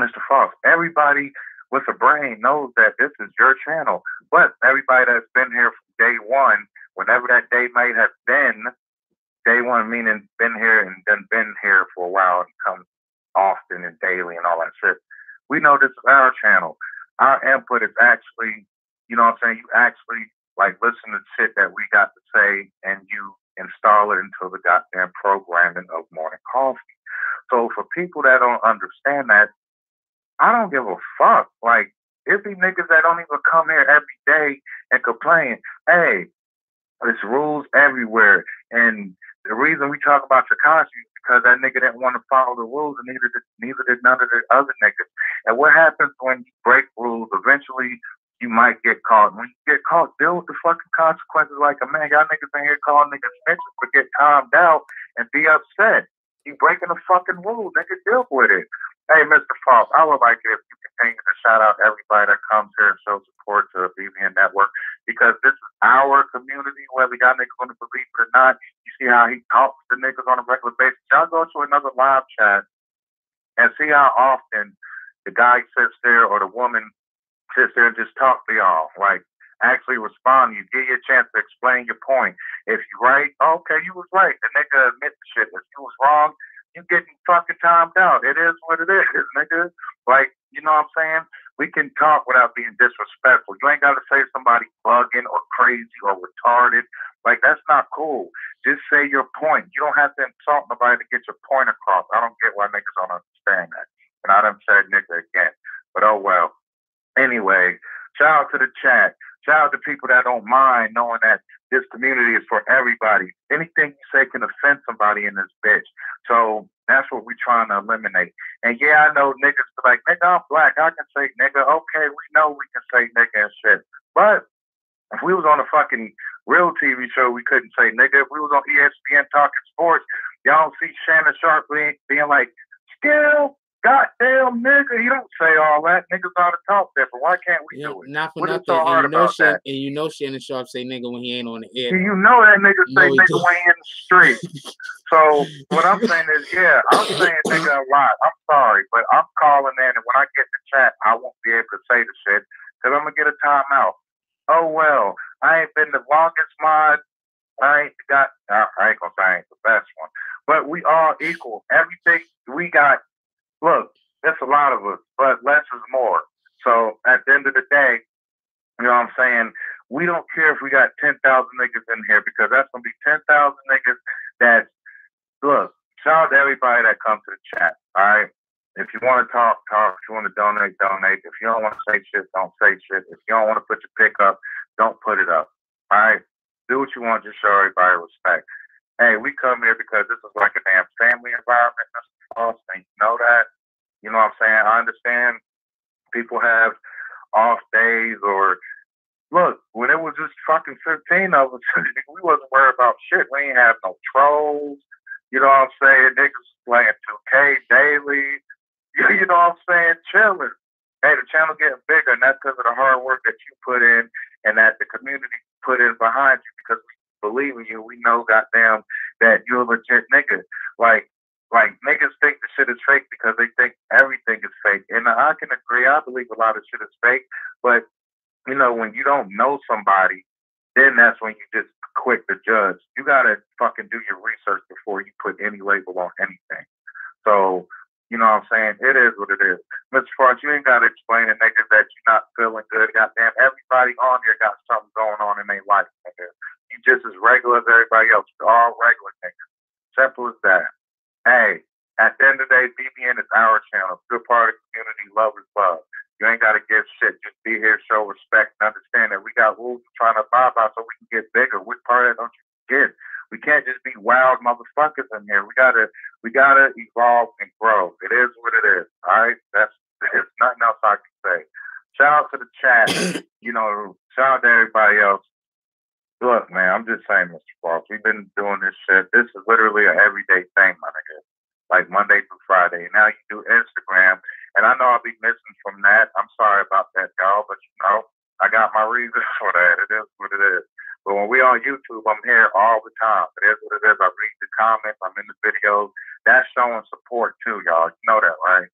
Mr. Frost, everybody with a brain knows that this is your channel. But everybody that's been here from day one, whenever that day might have been, day one meaning been here and then been here for a while and come often and daily and all that shit. We know this is our channel. Our input is actually, you know what I'm saying, you actually like listen to shit that we got to say and you install it into the goddamn programming of morning coffee. So for people that don't understand that, I don't give a fuck. Like, it be niggas that don't even come here every day and complain. Hey, there's rules everywhere. And the reason we talk about Tekashi is because that nigga didn't want to follow the rules, and neither did none of the other niggas. And what happens when you break rules? Eventually, you might get caught. When you get caught, deal with the fucking consequences like a man. Y'all niggas in here calling niggas snitches but get calmed out and be upset. You breaking the fucking rules, nigga, deal with it. Hey, Mr. Fox, I would like it if you continue to shout out everybody that comes here and shows support to the BBN Network, because this is our community, whether y'all niggas want to believe it or not. You see how he talks to niggas on a regular basis. Y'all go to another live chat and see how often the guy sits there or the woman sits there and just talk to y'all. Like, actually respond. You give you a chance to explain your point. If you're right, okay, you was right. The nigga admit the shit. If you was wrong, you getting fucking timed out. It is what it is, nigga. Like, you know what I'm saying? We can talk without being disrespectful. You ain't got to say somebody bugging or crazy or retarded. Like, that's not cool. Just say your point. You don't have to insult nobody to get your point across. I don't get why niggas don't understand that. And I done said nigga again. But oh well. Anyway, shout out to the chat. Shout out to people that don't mind knowing that this community is for everybody. Anything you say can offend somebody in this bitch. So that's what we're trying to eliminate. And yeah, I know niggas be like, nigga, I'm black. I can say nigga. Okay, we know we can say nigga and shit. But if we was on a fucking real TV show, we couldn't say nigga. If we was on ESPN talking sports, y'all see Shannon Sharp being like, skill, goddamn nigga. You don't say all that. Niggas ought to talk different. Why can't we do it?
Not for
What is
nothing.
so hard about that?
And you know Shannon Sharp say nigga when he ain't on the air.
You know that nigga say nigga when he in the street. So what I'm saying is, yeah, I'm saying nigga a lot. I'm sorry, but I'm calling in, and when I get in the chat, I won't be able to say the shit because I'm gonna get a timeout. Oh well, I ain't been the longest mod. I ain't gonna say I ain't the best one, but we all equal. Everything we got. Look, there's a lot of us, but less is more. So at the end of the day, you know what I'm saying? We don't care if we got 10,000 niggas in here because that's gonna be 10,000 niggas that look. Shout out to everybody that comes to the chat. All right. If you want to talk, talk. If you want to donate, donate. If you don't want to say shit, don't say shit. If you don't want to put your pick up, don't put it up. All right. Do what you want. Just show everybody respect. Hey, we come here because this is like a damn family environment, Mr. Frost, and you know that. You know what I'm saying? I understand people have off days or look, when it was just fucking 15 of us, we wasn't worried about shit. We ain't have no trolls. You know what I'm saying? Niggas playing 2K daily. You know what I'm saying? Chilling. Hey, the channel getting bigger, and that's because of the hard work that you put in and that the community put in behind you because we believe in you. We know, goddamn, that you're a legit nigga. Like niggas think the shit is fake because they think everything is fake. And I can agree. I believe a lot of shit is fake. But, you know, when you don't know somebody, then that's when you just quick to judge. You got to fucking do your research before you put any label on anything. So, you know what I'm saying? It is what it is. Mr. Frost, you ain't got to explain to niggas that you're not feeling good. Goddamn, everybody on here got something going on in their life, nigga. You just as regular as everybody else. We're all regular niggas. Simple as that. Hey, at the end of the day, BBN is our channel. Good part of the community. Love is love. You ain't got to give shit. Just be here, show respect, and understand that we got rules we're trying to abide by so we can get bigger. Which part of that don't you get? We can't just be wild motherfuckers in here. We gotta evolve and grow. It is what it is. All right? There's nothing else I can say. Shout out to the chat. You know, shout out to everybody else. Look, man, I'm just saying, Mr. Frost, we've been doing this shit. This is literally an everyday thing, my nigga. Like Monday through Friday. Now you do Instagram. And I know I'll be missing from that. I'm sorry about that, y'all. But, you know, I got my reasons for that. It is what it is. But when we on YouTube, I'm here all the time. It is what it is. I read the comments. I'm in the videos. That's showing support, too, y'all. You know that, right?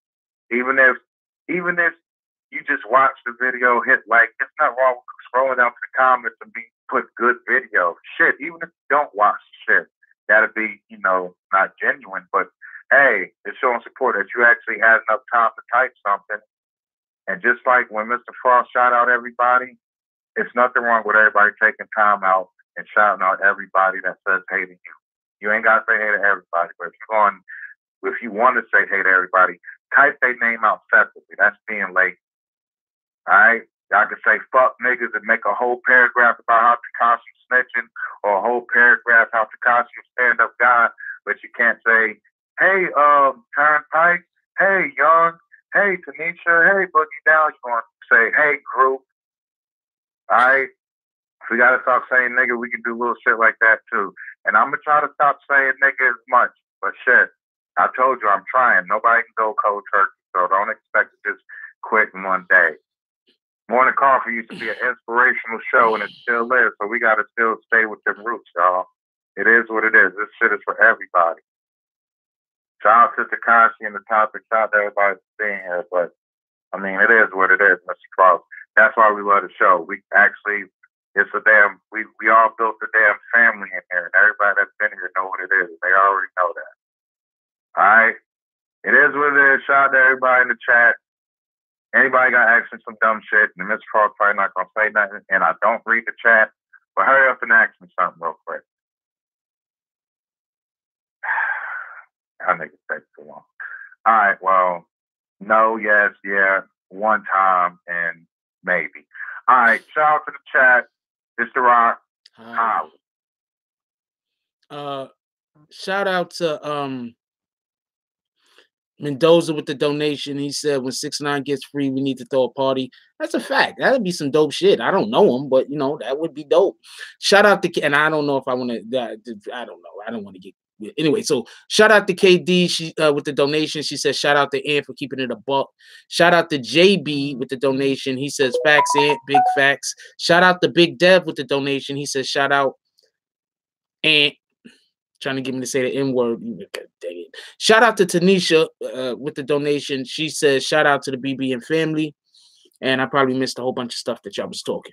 Even if you just watch the video, hit like, it's not wrong with scrolling down to the comments and put good video. Shit, even if you don't watch the shit, that'll be, you know, not genuine, but hey, it's showing support that you actually had enough time to type something. And just like when Mr. Frost shout out everybody, it's nothing wrong with everybody taking time out and shouting out everybody that says hey to you. You ain't got to say hey to everybody, but if you want to say hey to everybody, type their name out separately. That's being late. All right? Y'all can say fuck niggas and make a whole paragraph about how Tekashi's snitching or a whole paragraph how Tekashi's a stand-up guy, but you can't say, hey, Turnpike, hey, Young, hey, Tanisha, hey, Boogie Down. You're going to say, hey, group. All right? If we got to stop saying nigga, we can do little shit like that, too. And I'm going to try to stop saying nigga as much. But shit, I told you I'm trying. Nobody can go cold turkey, so don't expect to just quit in one day. Morning Coffee used to be an inspirational show, and it still is, so we got to still stay with them roots, y'all. It is what it is. This shit is for everybody. Shout out to Tekashi and the topic. Shout out to everybody being here. But, I mean, it is what it is, Mr. Cross. That's why we love the show. We actually, we all built a damn family in here. And everybody that's been here know what it is. They already know that. All right? It is what it is. Shout out to everybody in the chat. Anybody got asking some dumb shit, and Mr. Cross probably not going to say nothing, and I don't read the chat, but hurry up and ask me something real quick. I think it takes too long. All right, well, no, yes, yeah, one time, and maybe. All right, shout out to the chat. Mr. Rock.
Shout out to Mendoza with the donation. He said when 6ix9ine gets free, we need to throw a party. That's a fact. That'd be some dope shit. I don't know him, but you know, that would be dope. Shout out to, and I don't know if I want to, I don't know. I don't want to get anyway, so shout out to KD. She with the donation. She says shout out to Ant for keeping it a buck. Shout out to JB with the donation. He says facts, Ant, big facts. Shout out to Big Dev with the donation. He says shout out Ant. Trying to get me to say the N word. Dang it. Shout out to Tanisha with the donation. She says shout out to the BB and family. And I probably missed a whole bunch of stuff that y'all was talking.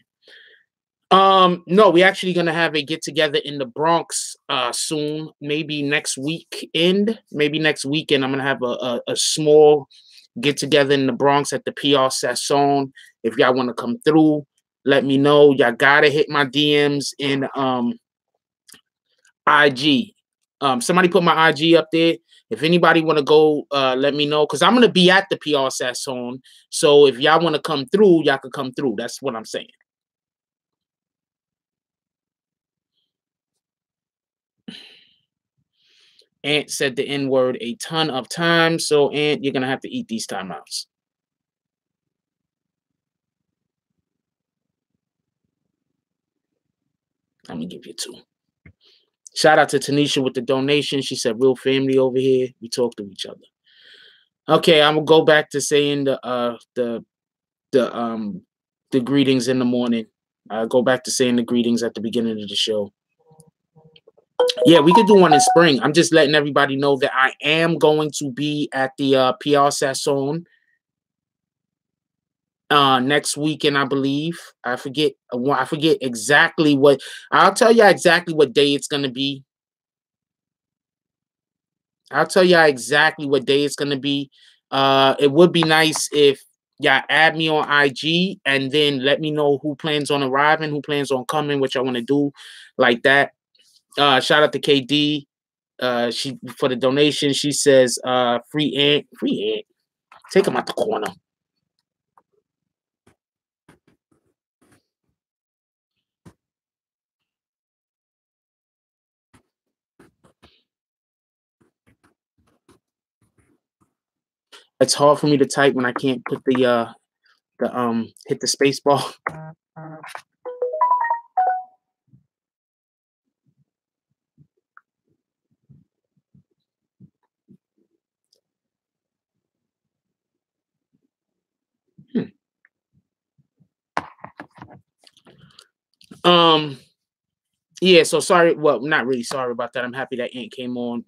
No, we're actually gonna have a get together in the Bronx soon, maybe next weekend. Maybe next weekend, I'm gonna have a small get together in the Bronx at the PR Sasson. If y'all want to come through, let me know. Y'all gotta hit my DMs in IG. Somebody put my IG up there. If anybody want to go, let me know, because I'm gonna be at the PR Sasson. So if y'all want to come through, y'all can come through. That's what I'm saying. Ant said the N-word a ton of times, so Ant, you're gonna have to eat these timeouts. Let me give you 2. Shout out to Tanisha with the donation. She said, "Real family over here. We talk to each other." Okay, I'm gonna go back to saying the greetings in the morning. I'll go back to saying the greetings at the beginning of the show. Yeah, we could do one in spring. I'm just letting everybody know that I am going to be at the PR Sasson next weekend, I believe. I forget exactly what. I'll tell you exactly what day it's gonna be. It would be nice if y'all add me on IG and then let me know who plans on arriving, who plans on coming, what y'all want to do, like that. Shout out to KD. She for the donation. She says, free Ant. Take him out the corner. It's hard for me to type when I can't put the hit the space bar. Yeah, so sorry. Well, not really sorry about that. I'm happy that Ant came on.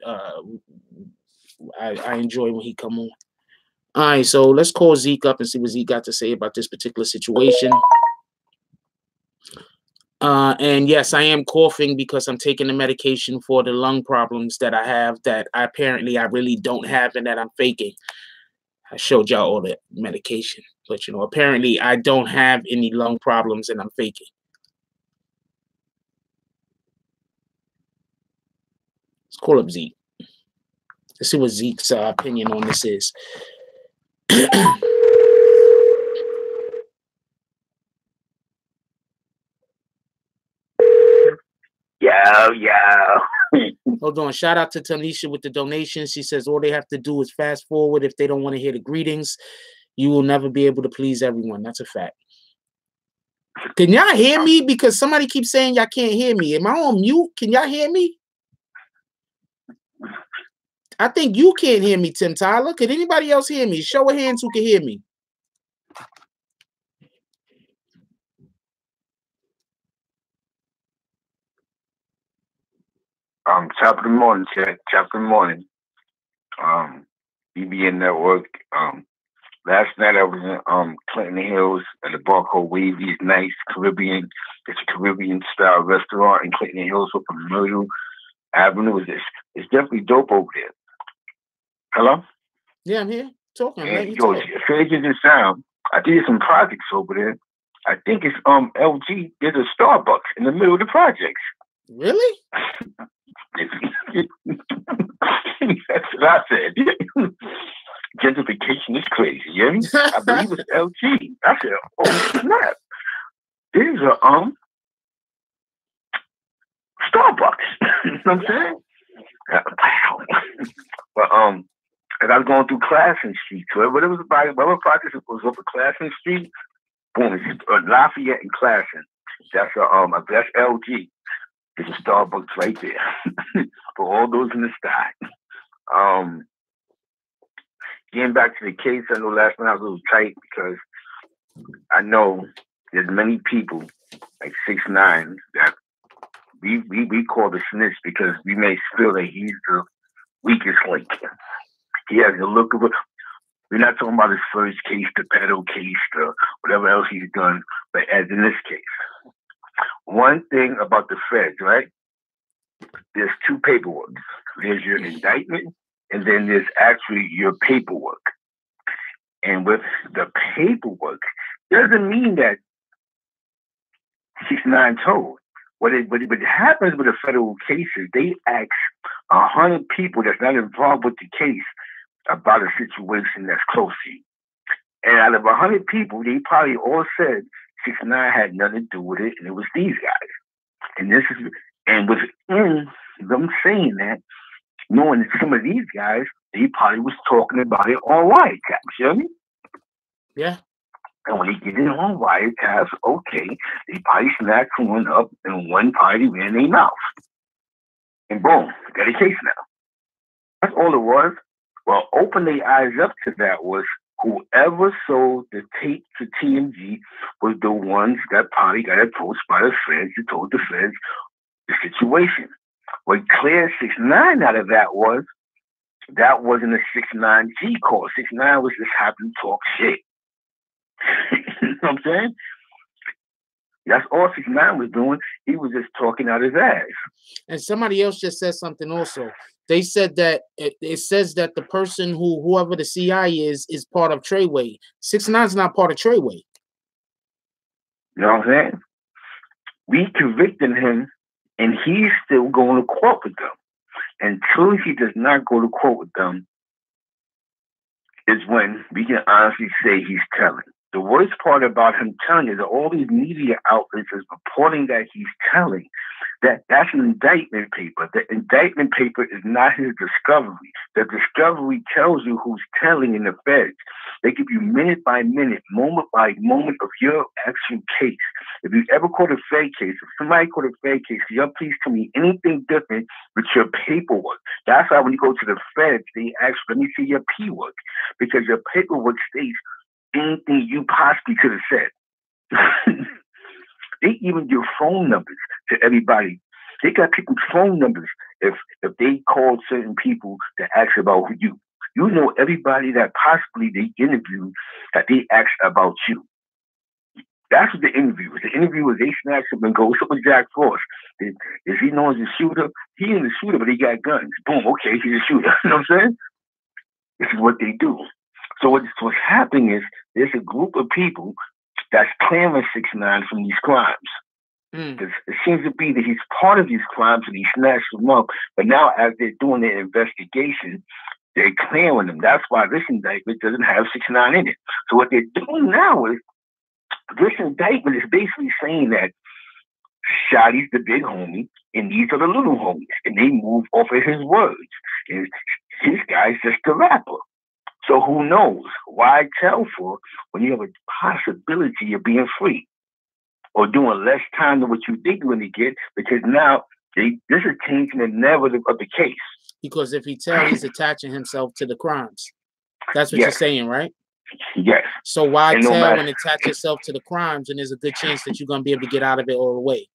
I enjoy when he come on. All right, so let's call Zeke up and see what Zeke got to say about this particular situation. And yes, I am coughing because I'm taking the medication for the lung problems that I have that I really don't have and that I'm faking. I showed y'all all the medication, but apparently I don't have any lung problems and I'm faking. Let's call up Zeke. Let's see what Zeke's opinion on this is.
Yo.
Hold on. Shout out to Tanisha with the donation. She says all they have to do is fast forward if they don't want to hear the greetings. You will never be able to please everyone. That's a fact. Can y'all hear me? Because somebody keeps saying y'all can't hear me. Am I on mute? Can y'all hear me? I think you can't hear me, Tim Tyler. Can anybody else hear me? Show of hands who can hear me.
Top of the morning, Chad. Top of the morning. BBN Network. Last night I was in Clinton Hills at the bar called Wavy's Nice Caribbean. It's a Caribbean style restaurant in Clinton Hills with Memorial Avenue. It's definitely dope over there. Hello?
Yeah, I'm here talking.
Yo, Fages and Sound. I did some projects over there. I think it's LG. There's a Starbucks in the middle of the projects.
Really?
That's what I said. Gentrification is crazy, you know? I believe it's LG. I said, oh snap. There's a Starbucks. You know what I'm saying? But as I was going through Classen Street, so whatever project was over Classen Street, boom, it's Lafayette and Classen. That's LG.
There's a Starbucks right there for all those in the stock. Getting back to the case, I know last night I was a little tight because I know there's many people like 6ix9ine that we call the snitch because we may feel that he's the weakest link. He has the look of it. We're not talking about his first case, the pedo case, the whatever else he's done, but as in this case. One thing about the feds, right? There's two paperwork. There's your indictment, and then there's actually your paperwork. And with the paperwork, doesn't mean that 6ix9ine told. What happens with the federal cases, they ask 100 people that's not involved with the case about a situation that's close to you. And out of 100 people, they probably all said 6ix9ine had nothing to do with it, and it was these guys. And within them saying that, knowing that some of these guys, they probably was talking about it on wiretaps, you know what I mean?
Yeah.
And when they get in on wiretaps, okay, they probably snatched one up and one party ran their mouth. And boom, got a case now. That's all it was. Well, open their eyes up to that was whoever sold the tape to TMZ was the ones that probably got approached by the feds and told the feds the situation. What cleared 6ix9ine out of that wasn't a 6ix9ine G call. 6ix9ine was just happy to talk shit. You know what I'm saying? That's all 6ix9ine was doing. He was just talking out his ass.
And somebody else just said something also. They said that it says that the person whoever the CI is part of Treyway. 6ix9ine's not part of Treyway.
You know what I'm saying? We convicted him, and he's still going to court with them. Until he does not go to court with them, is when we can honestly say he's telling. The worst part about him telling is that all these media outlets is reporting that he's telling. That's an indictment paper. The indictment paper is not his discovery. The discovery tells you who's telling in the feds. They give you minute by minute, moment by moment of your actual case. If you ever caught a fed case, if somebody caught a fed case, y'all please tell me anything different with your paperwork. That's why when you go to the feds, they ask, let me see your P work, because your paperwork states anything you possibly could have said. They even give phone numbers to everybody. They got people's phone numbers if they called certain people to ask about you. You know everybody that possibly they interviewed that they asked about you. That's what the interview was. The interview was they snatched him and go, what's up with Jack Frost? Is he known as a shooter? He ain't a shooter, but he got guns. Boom, okay, he's a shooter. You know what I'm saying? This is what they do. So what's happening is there's a group of people that's claiming 6ix9ine from these crimes. Because it seems to be that he's part of these crimes and he snatched them up. But now as they're doing their investigation, they're clearing them. That's why this indictment doesn't have 6ix9ine in it. So what they're doing now is this indictment is basically saying that Shotty's the big homie and these are the little homies. And they move off of his words. And this guy's just a rapper. So who knows? Why tell for when you have a possibility of being free or doing less time than what you think you're going to get? Because now this is changing the narrative of the case.
Because if he tells, he's attaching himself to the crimes. That's what you're saying, right?
Yes.
So why tell and attach yourself to the crimes, and there's a good chance that you're going to be able to get out of it all the way?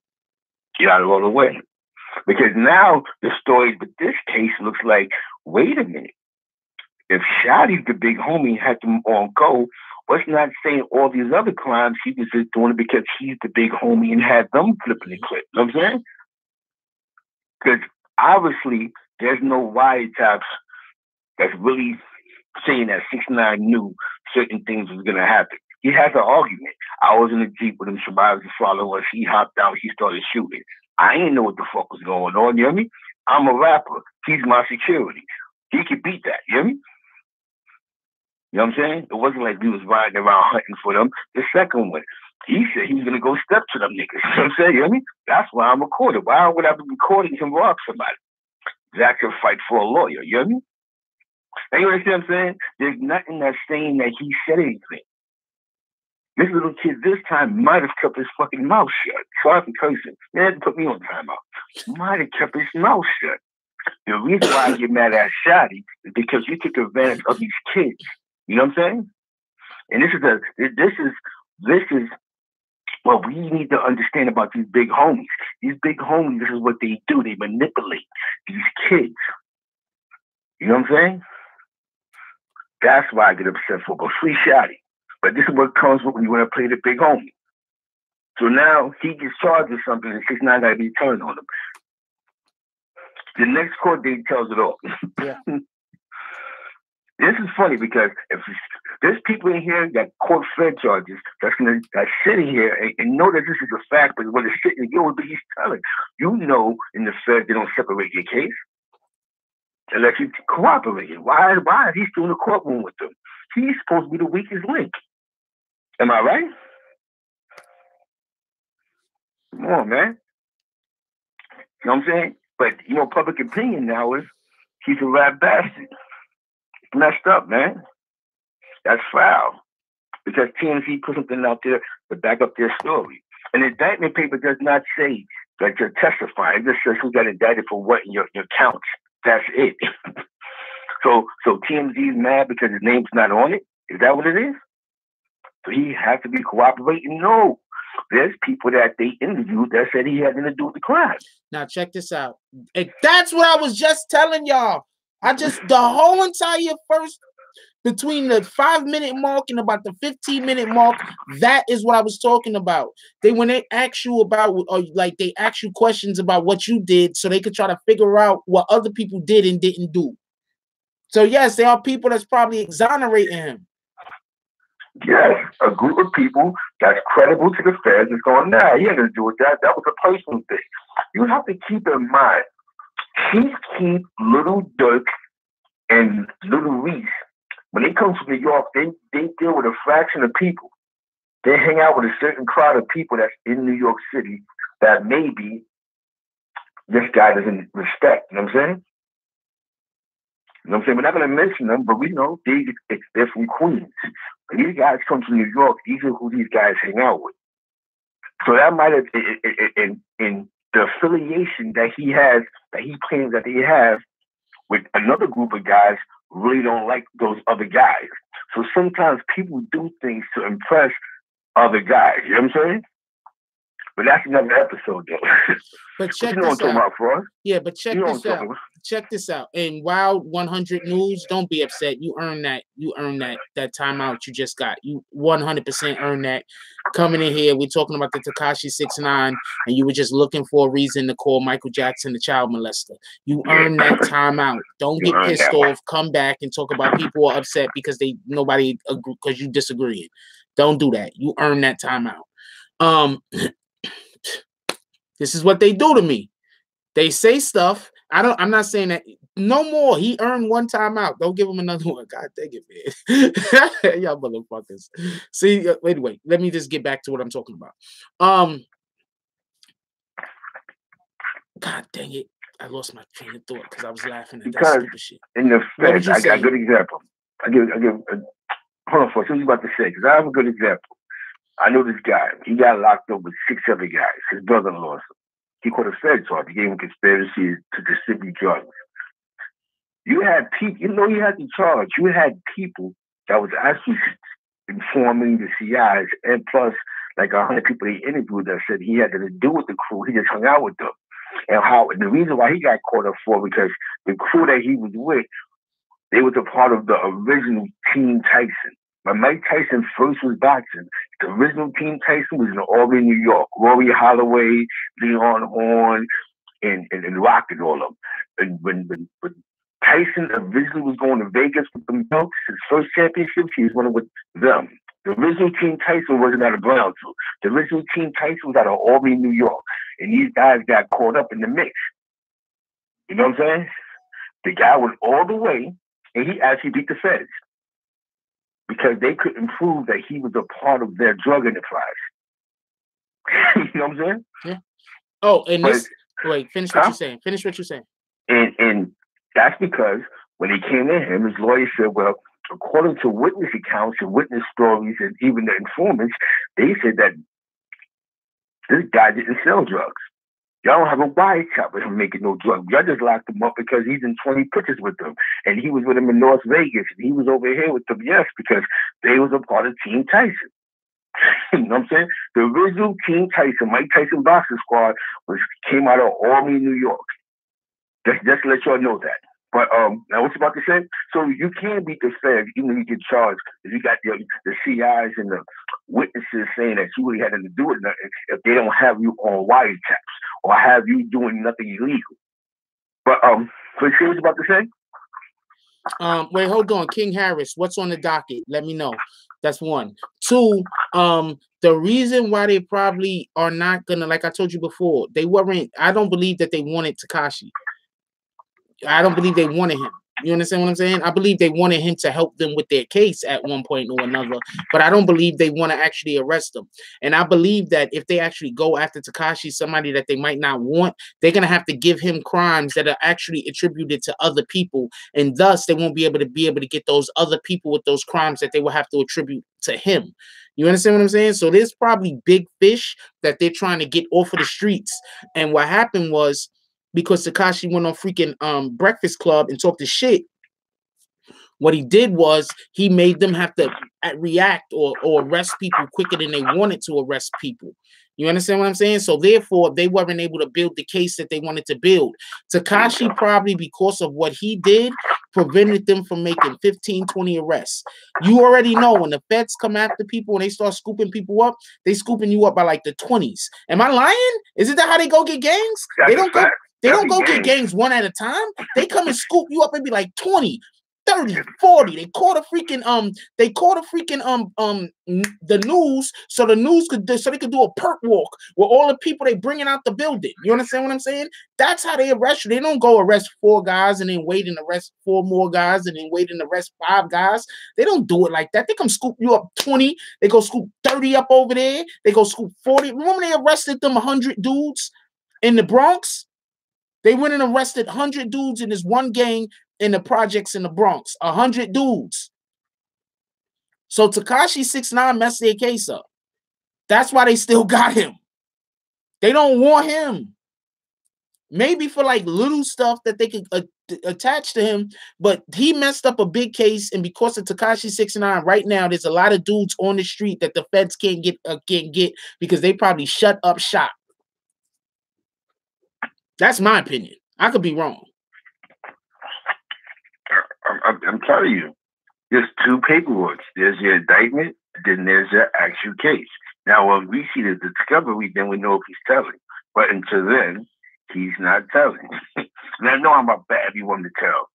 Get out of it all the way. Because now the story with this case looks like, wait a minute. If Shotty's the big homie had them on go, what's not saying all these other crimes, he was just doing it because he's the big homie and had them flipping the clip. You know what I'm saying? Because obviously there's no wiretaps that's really saying that 6ix9ine knew certain things was going to happen. He has an argument. I was in the Jeep with him, Shabazz was following us. He hopped out, he started shooting. I didn't know what the fuck was going on, you know what I mean? I'm a rapper. He's my security. He could beat that, you know what I mean? You know what I'm saying? It wasn't like we was riding around hunting for them. The second one, he said he was going to go step to them niggas. You know what I'm saying? You know what I mean? That's why I'm recording. Why would I be recording him rob somebody? Zach can fight for a lawyer. You know what I mean? And you understand what I'm saying? There's nothing that's saying that he said anything. This little kid this time might have kept his fucking mouth shut. Sorry for cursing. They had to put me on timeout. Might have kept his mouth shut. The reason why I get mad at Shotty is because you took advantage of these kids. You know what I'm saying? And this is what we need to understand about these big homies. These big homies, this is what they do. They manipulate these kids. You know what I'm saying? That's why I get upset for. But free Shotty. But this is what comes when you want to play the big homie. So now he gets charged with something and 6ix9ine got to be turned on him. The next court date tells it all.
Yeah.
This is funny because if there's people in here that court fed charges that's sitting here and know that this is a fact, but when it's sitting here, he's telling you know in the Fed they don't separate your case unless you cooperate. Why is he still in the courtroom with them? He's supposed to be the weakest link. Am I right? Come on, man. You know what I'm saying? But, you know, public opinion now is he's a rat bastard. It's messed up, man. That's foul. Because TMZ put something out there to back up their story. And the indictment paper does not say that you're testifying. It just says who got indicted for what in your counts. That's it. So TMZ is mad because his name's not on it? Is that what it is? So he has to be cooperating? No. There's people that they interviewed that said he had nothing to do with the crime.
Now check this out. That's what I was just telling y'all. The whole entire first, between the 5-minute mark and about the 15-minute mark, that is what I was talking about. When they ask you about, or like they ask you questions about what you did so they could try to figure out what other people did and didn't do. So yes, there are people that's probably exonerating him.
Yes, a group of people that's credible to the feds is going, nah, he had to do with that. That was a personal thing. You have to keep in mind, keep Little Dirk and Little Reese, when they come to New York, they deal with a fraction of people. They hang out with a certain crowd of people that's in New York City that maybe this guy doesn't respect. You know what I'm saying? You know what I'm saying? We're not going to mention them, but we know they're from Queens. When these guys come to New York, these are who these guys hang out with. So that might have, in the affiliation that he has, that he claims that he has with another group of guys, really don't like those other guys. So sometimes people do things to impress other guys. You know what I'm saying? But that's another episode, though.
But check
you know
this
what I'm
out.
talking about, Frost.
Yeah, but check this out. Check this out. And Wild 100 News, don't be upset. You earned that. You earned that timeout you just got. You 100% earned that. Coming in here, we're talking about the Tekashi 6ix9ine, and you were just looking for a reason to call Michael Jackson the child molester. You earned that timeout. Don't get pissed off. Come back and talk about people are upset because nobody agree because you disagreeing. Don't do that. You earned that timeout. This is what they do to me. They say stuff. I'm not saying that no more. He earned one time out. Don't give him another one. God dang it, man. Y'all motherfuckers. See, anyway, let me just get back to what I'm talking about. God dang it. I lost my train of thought because I was laughing at that stupid shit.
In the Fed, I got a good example. Hold on, for what you about to say, because I have a good example. I know this guy. He got locked up with 6 other guys. His brother-in-law. He caught a Fed charge. He gave him conspiracy to distribute drugs. You had people, you had the charge. You had people that was actually informing the CIs, and plus like 100 people they interviewed that said he had to do with the crew. He just hung out with them. And the reason why he got caught up for, because the crew that he was with, they was a part of the original Team Tyson. When Mike Tyson first was boxing, the original Team Tyson was in Albany, New York. Rory Holloway, Leon Horn, and Rock and all of them. And when Tyson originally was going to Vegas with the Belts, his first championships, he was winning with them. The original Team Tyson wasn't out of Brownsville. The original Team Tyson was out of Albany, New York. And these guys got caught up in the mix. You know what I'm saying? The guy went all the way, and he actually beat the Feds, because they couldn't prove that he was a part of their drug enterprise. You know what I'm saying?
Yeah. Oh, and finish what you're saying. Finish what you're saying.
And that's because when they came in him, his lawyer said, well, according to witness accounts and witness stories and even the informants, they said that this guy didn't sell drugs. Y'all don't have a wiretap of him making no drugs. Y'all just locked him up because he's in 20 pictures with them. And he was with him in Las Vegas. And he was over here with them, yes, because they was a part of Team Tyson. You know what I'm saying? The original Team Tyson, Mike Tyson boxing squad, came out of Albany, New York. Just to let y'all know that. But now what you about to say? So you can't beat the feds even if you get charged. If you got the CIs and the witnesses saying that you really had nothing to do with nothing, if they don't have you on wiretaps or have you doing nothing illegal. But so you see what you about to say?
Wait, hold on. King Harris, what's on the docket? Let me know. That's one. Two, the reason why they probably are not gonna, like I told you before, they weren't, I don't believe that they wanted Tekashi. I don't believe they wanted him. You understand what I'm saying? I believe they wanted him to help them with their case at one point or another, but I don't believe they want to actually arrest him. And I believe that if they actually go after Tekashi, somebody that they might not want, they're going to have to give him crimes that are actually attributed to other people. And thus they won't be able to get those other people with those crimes that they will have to attribute to him. You understand what I'm saying? So there's probably big fish that they're trying to get off of the streets. And what happened was, because Tekashi went on freaking Breakfast Club and talked to shit, what he did was he made them have to react or arrest people quicker than they wanted to arrest people. You understand what I'm saying? So therefore, they weren't able to build the case that they wanted to build. Tekashi probably, because of what he did, prevented them from making 15, 20 arrests. You already know when the feds come after people and they start scooping people up, they scooping you up by like the 20s. Am I lying? Isn't that how they go get gangs? They don't go get gangs one at a time. They come and scoop you up and be like 20, 30, 40. They call the freaking the news so the news they could do a perk walk with all the people they bringing out the building. You understand what I'm saying? That's how they arrest you. They don't go arrest 4 guys and then wait and arrest 4 more guys and then wait and arrest 5 guys. They don't do it like that. They come scoop you up 20. They go scoop 30 up over there. They go scoop 40. Remember they arrested them 100 dudes in the Bronx? They went and arrested 100 dudes in this one gang in the projects in the Bronx. 100 dudes. So Tekashi 6ix9ine messed their case up. That's why they still got him. They don't want him. Maybe for like little stuff that they could attach to him, but he messed up a big case, and because of Tekashi 6ix9ine, right now there's a lot of dudes on the street that the feds can't get because they probably shut up shop. That's my opinion. I could be wrong.
I'm telling you, there's 2 paperworks. There's your indictment, then there's your actual case. Now, when we see the discovery, then we know if he's telling. But until then, he's not telling. And I know how bad we want him to tell.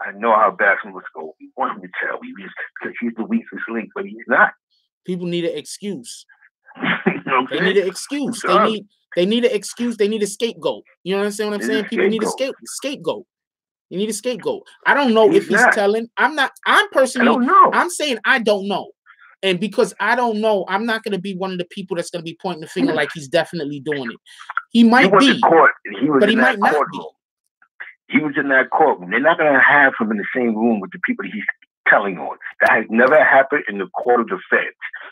I know how bad some of us go. We want him to tell. Because he's the weakest link, but he's not.
People need an excuse.
They
need an excuse. They need an excuse. They need a scapegoat. You understand what I'm saying? People need a scapegoat. You need a scapegoat. I don't know if he's telling. I'm personally, I'm saying I don't know. And because I don't know, I'm not going to be one of the people that's going to be pointing the finger like he's definitely doing it. He might be, but he might not be.
He was in that courtroom. They're not going to have him in the same room with the people that he's telling on. That has never happened in the court of the feds.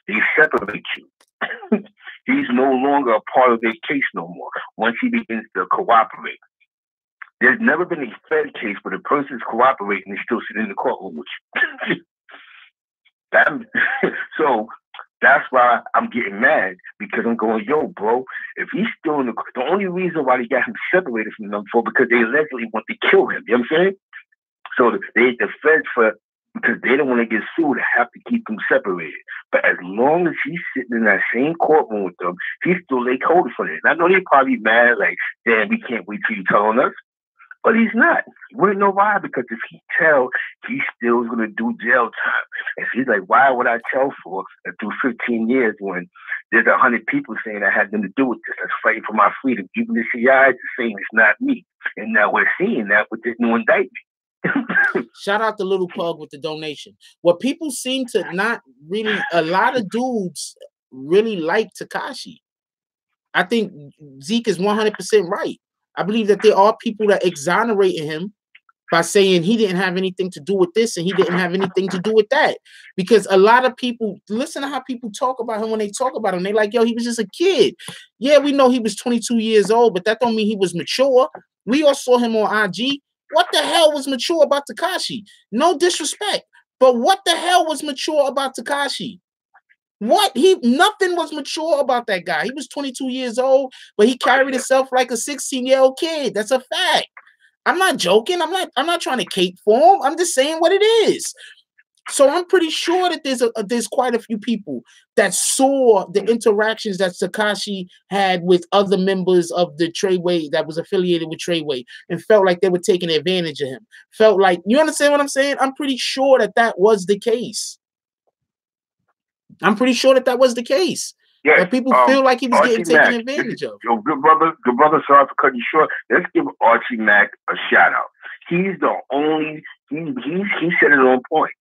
They separate you. He's no longer a part of their case no more once he begins to cooperate. There's never been a Fed case where the person's cooperating and still sitting in the courtroom with you. So that's why I'm getting mad, because I'm going, yo, bro, if he's still in the only reason why they got him separated from them because they allegedly want to kill him. You know what I'm saying? So the feds, because they don't want to get sued, have to keep them separated. But as long as he's sitting in that same courtroom with them, he's still late holding for it. And I know they're probably mad, like, damn, we can't wait till you tell on us. But he's not. You wouldn't know why, because if he tell, he still is going to do jail time. And he's like, why would I tell for through 15 years when there's 100 people saying I had nothing to do with this? That's fighting for my freedom. Even the CI is saying it's not me. And now we're seeing that with this new indictment.
Shout out to Little Pug with the donation. What people seem to not really, a lot of dudes really like Tekashi. I think Zeke is 100% right. I believe that there are people that exonerated him by saying he didn't have anything to do with this and he didn't have anything to do with that. Because a lot of people, listen to how people talk about him when they talk about him. They like, yo, he was just a kid. Yeah, we know he was 22 years old, but that don't mean he was mature. We all saw him on IG. What the hell was mature about Tekashi? No disrespect, but what the hell was mature about Tekashi? Nothing was mature about that guy. He was 22 years old, but he carried himself like a 16-year-old kid. That's a fact. I'm not joking. I'm not trying to cape for him. I'm just saying what it is. So I'm pretty sure that there's quite a few people that saw the interactions that Tekashi had with other members of the Treyway that was affiliated with Treyway and felt like they were taking advantage of him. Felt like, you understand what I'm saying? I'm pretty sure that was the case. I'm pretty sure that was the case.
Yes,
that people feel like he was getting taken advantage of.
Your good brother, sorry for cutting you short. Let's give Archie Mack a shout out. He's the only, he said it on point.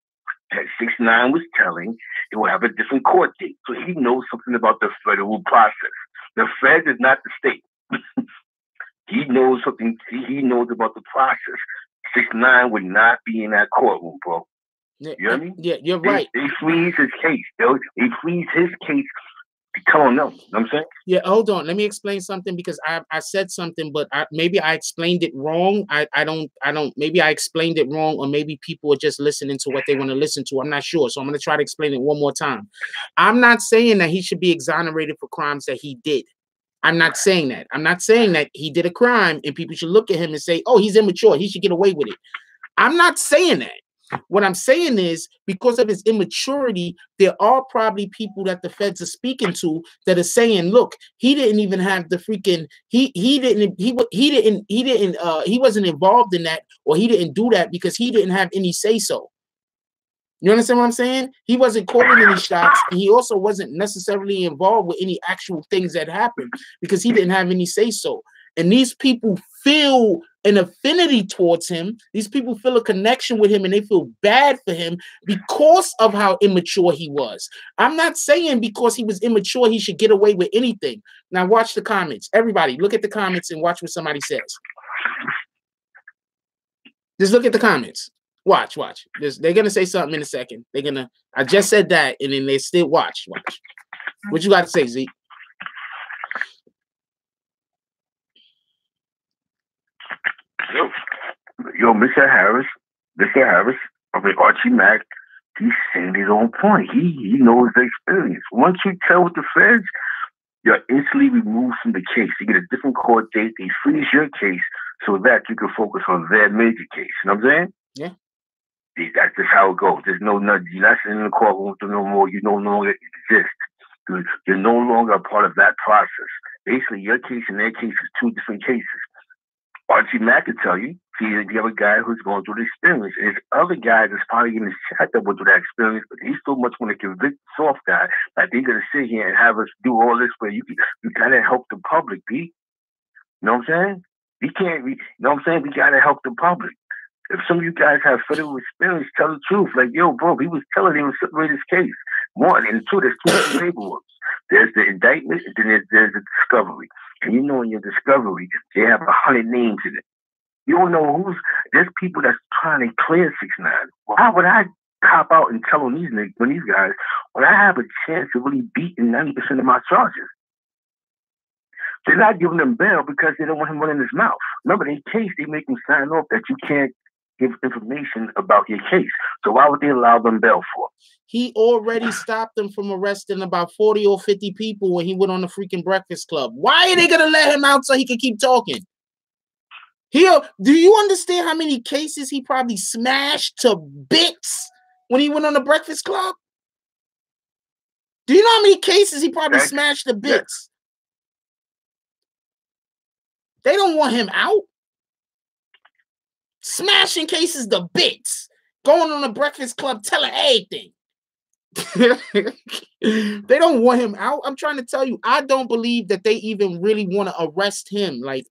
That 6ix9ine was telling it will have a different court date. So he knows something about the federal process. The Fed is not the state. He knows something, he knows about the process. 6ix9ine would not be in that courtroom, bro. You know what I mean?
Yeah, you're right.
They freeze his case. They freeze his case. Tell him no. You know what I'm saying?
Yeah, hold on. Let me explain something because I said something, but maybe I explained it wrong. I don't. Maybe I explained it wrong, or maybe people are just listening to what they want to listen to. I'm not sure, so I'm going to try to explain it one more time. I'm not saying that he should be exonerated for crimes that he did. I'm not saying that. I'm not saying that he did a crime and people should look at him and say, "Oh, he's immature. He should get away with it." I'm not saying that. What I'm saying is, because of his immaturity, there are probably people that the feds are speaking to that are saying, look, he didn't even have the freaking, he wasn't involved in that, or he didn't do that because he didn't have any say so. You understand what I'm saying? He wasn't calling any shots, and he also wasn't necessarily involved with any actual things that happened because he didn't have any say so. And these people feel an affinity towards him. These people feel a connection with him and they feel bad for him because of how immature he was. I'm not saying because he was immature, he should get away with anything. Now watch the comments. Everybody, look at the comments and watch what somebody says. Just look at the comments. Watch. They're going to say something in a second. I just said that, and then they still watch. What you got to say, Zeke?
Yo, Mr. Harris, I mean, Archie Mack, he's saying his own point. He knows the experience. Once you tell with the feds, you're instantly removed from the case. You get a different court date. They freeze your case so that you can focus on their major case. You know what I'm saying?
Yeah.
That's just how it goes. There's no nothing. You're not sitting in the courtroom no more. You no longer exist. You're no longer a part of that process. Basically, your case and their case is two different cases. Archie Mack can tell you, you have a guy who's going through the experience. And there's other guys that's probably getting shot that went through that experience, but he so much want to convict the soft guy that they're going to sit here and have us do all this where you got to help the public, B. You know what I'm saying? You know what I'm saying? We got to help the public. If some of you guys have federal experience, tell the truth. Like, yo, bro, he was telling him to separate his case. One, and two, there's two different paperwork. There's the indictment, and then there's the discovery. And you know in your discovery, they have 100 names in it. You don't know there's people that's trying to clear 6ix9ine. Why would I cop out and tell on these guys when I have a chance of really beating 90% of my charges? They're not giving them bail because they don't want him running his mouth. Remember, in case they make him sign off that you can't give information about your case. So why would they allow them bail for?
He already stopped them from arresting about 40 or 50 people when he went on the freaking Breakfast Club. Why are they going to let him out so he can keep talking? Do you understand how many cases he probably smashed to bits when he went on the Breakfast Club? Do you know how many cases he probably smashed to bits? Yeah. They don't want him out. Smashing cases to bits. Going on the Breakfast Club telling everything. They don't want him out. I'm trying to tell you, I don't believe that they even really want to arrest him. Like,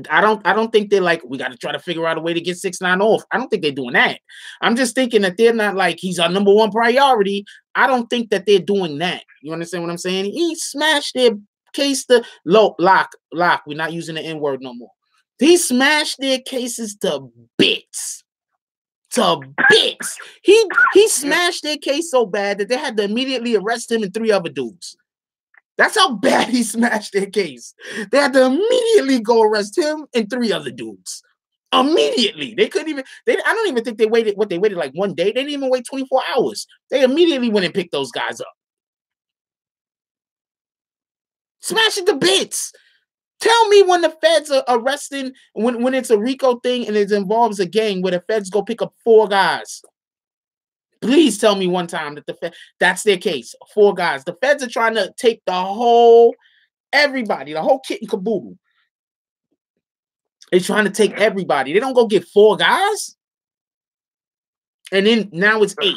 I don't think they're like, we got to try to figure out a way to get 6ix9ine off. I don't think they're doing that. I'm just thinking that they're not like, he's our number one priority. I don't think that they're doing that. You understand what I'm saying? He smashed their case to lock. We're not using the N-word no more. He smashed their cases to bits. To bits. He smashed their case so bad that they had to immediately arrest him and 3 other dudes. That's how bad he smashed their case. They had to immediately go arrest him and 3 other dudes. Immediately. They couldn't even, I don't even think they waited like 1 day. They didn't even wait 24 hours. They immediately went and picked those guys up. Smash it to bits. Tell me when the feds are arresting, when it's a RICO thing and it involves a gang where the feds go pick up 4 guys. Please tell me one time that that's their case. 4 guys. The feds are trying to take everybody, the whole kit and caboodle. They're trying to take everybody. They don't go get 4 guys. And then now it's 8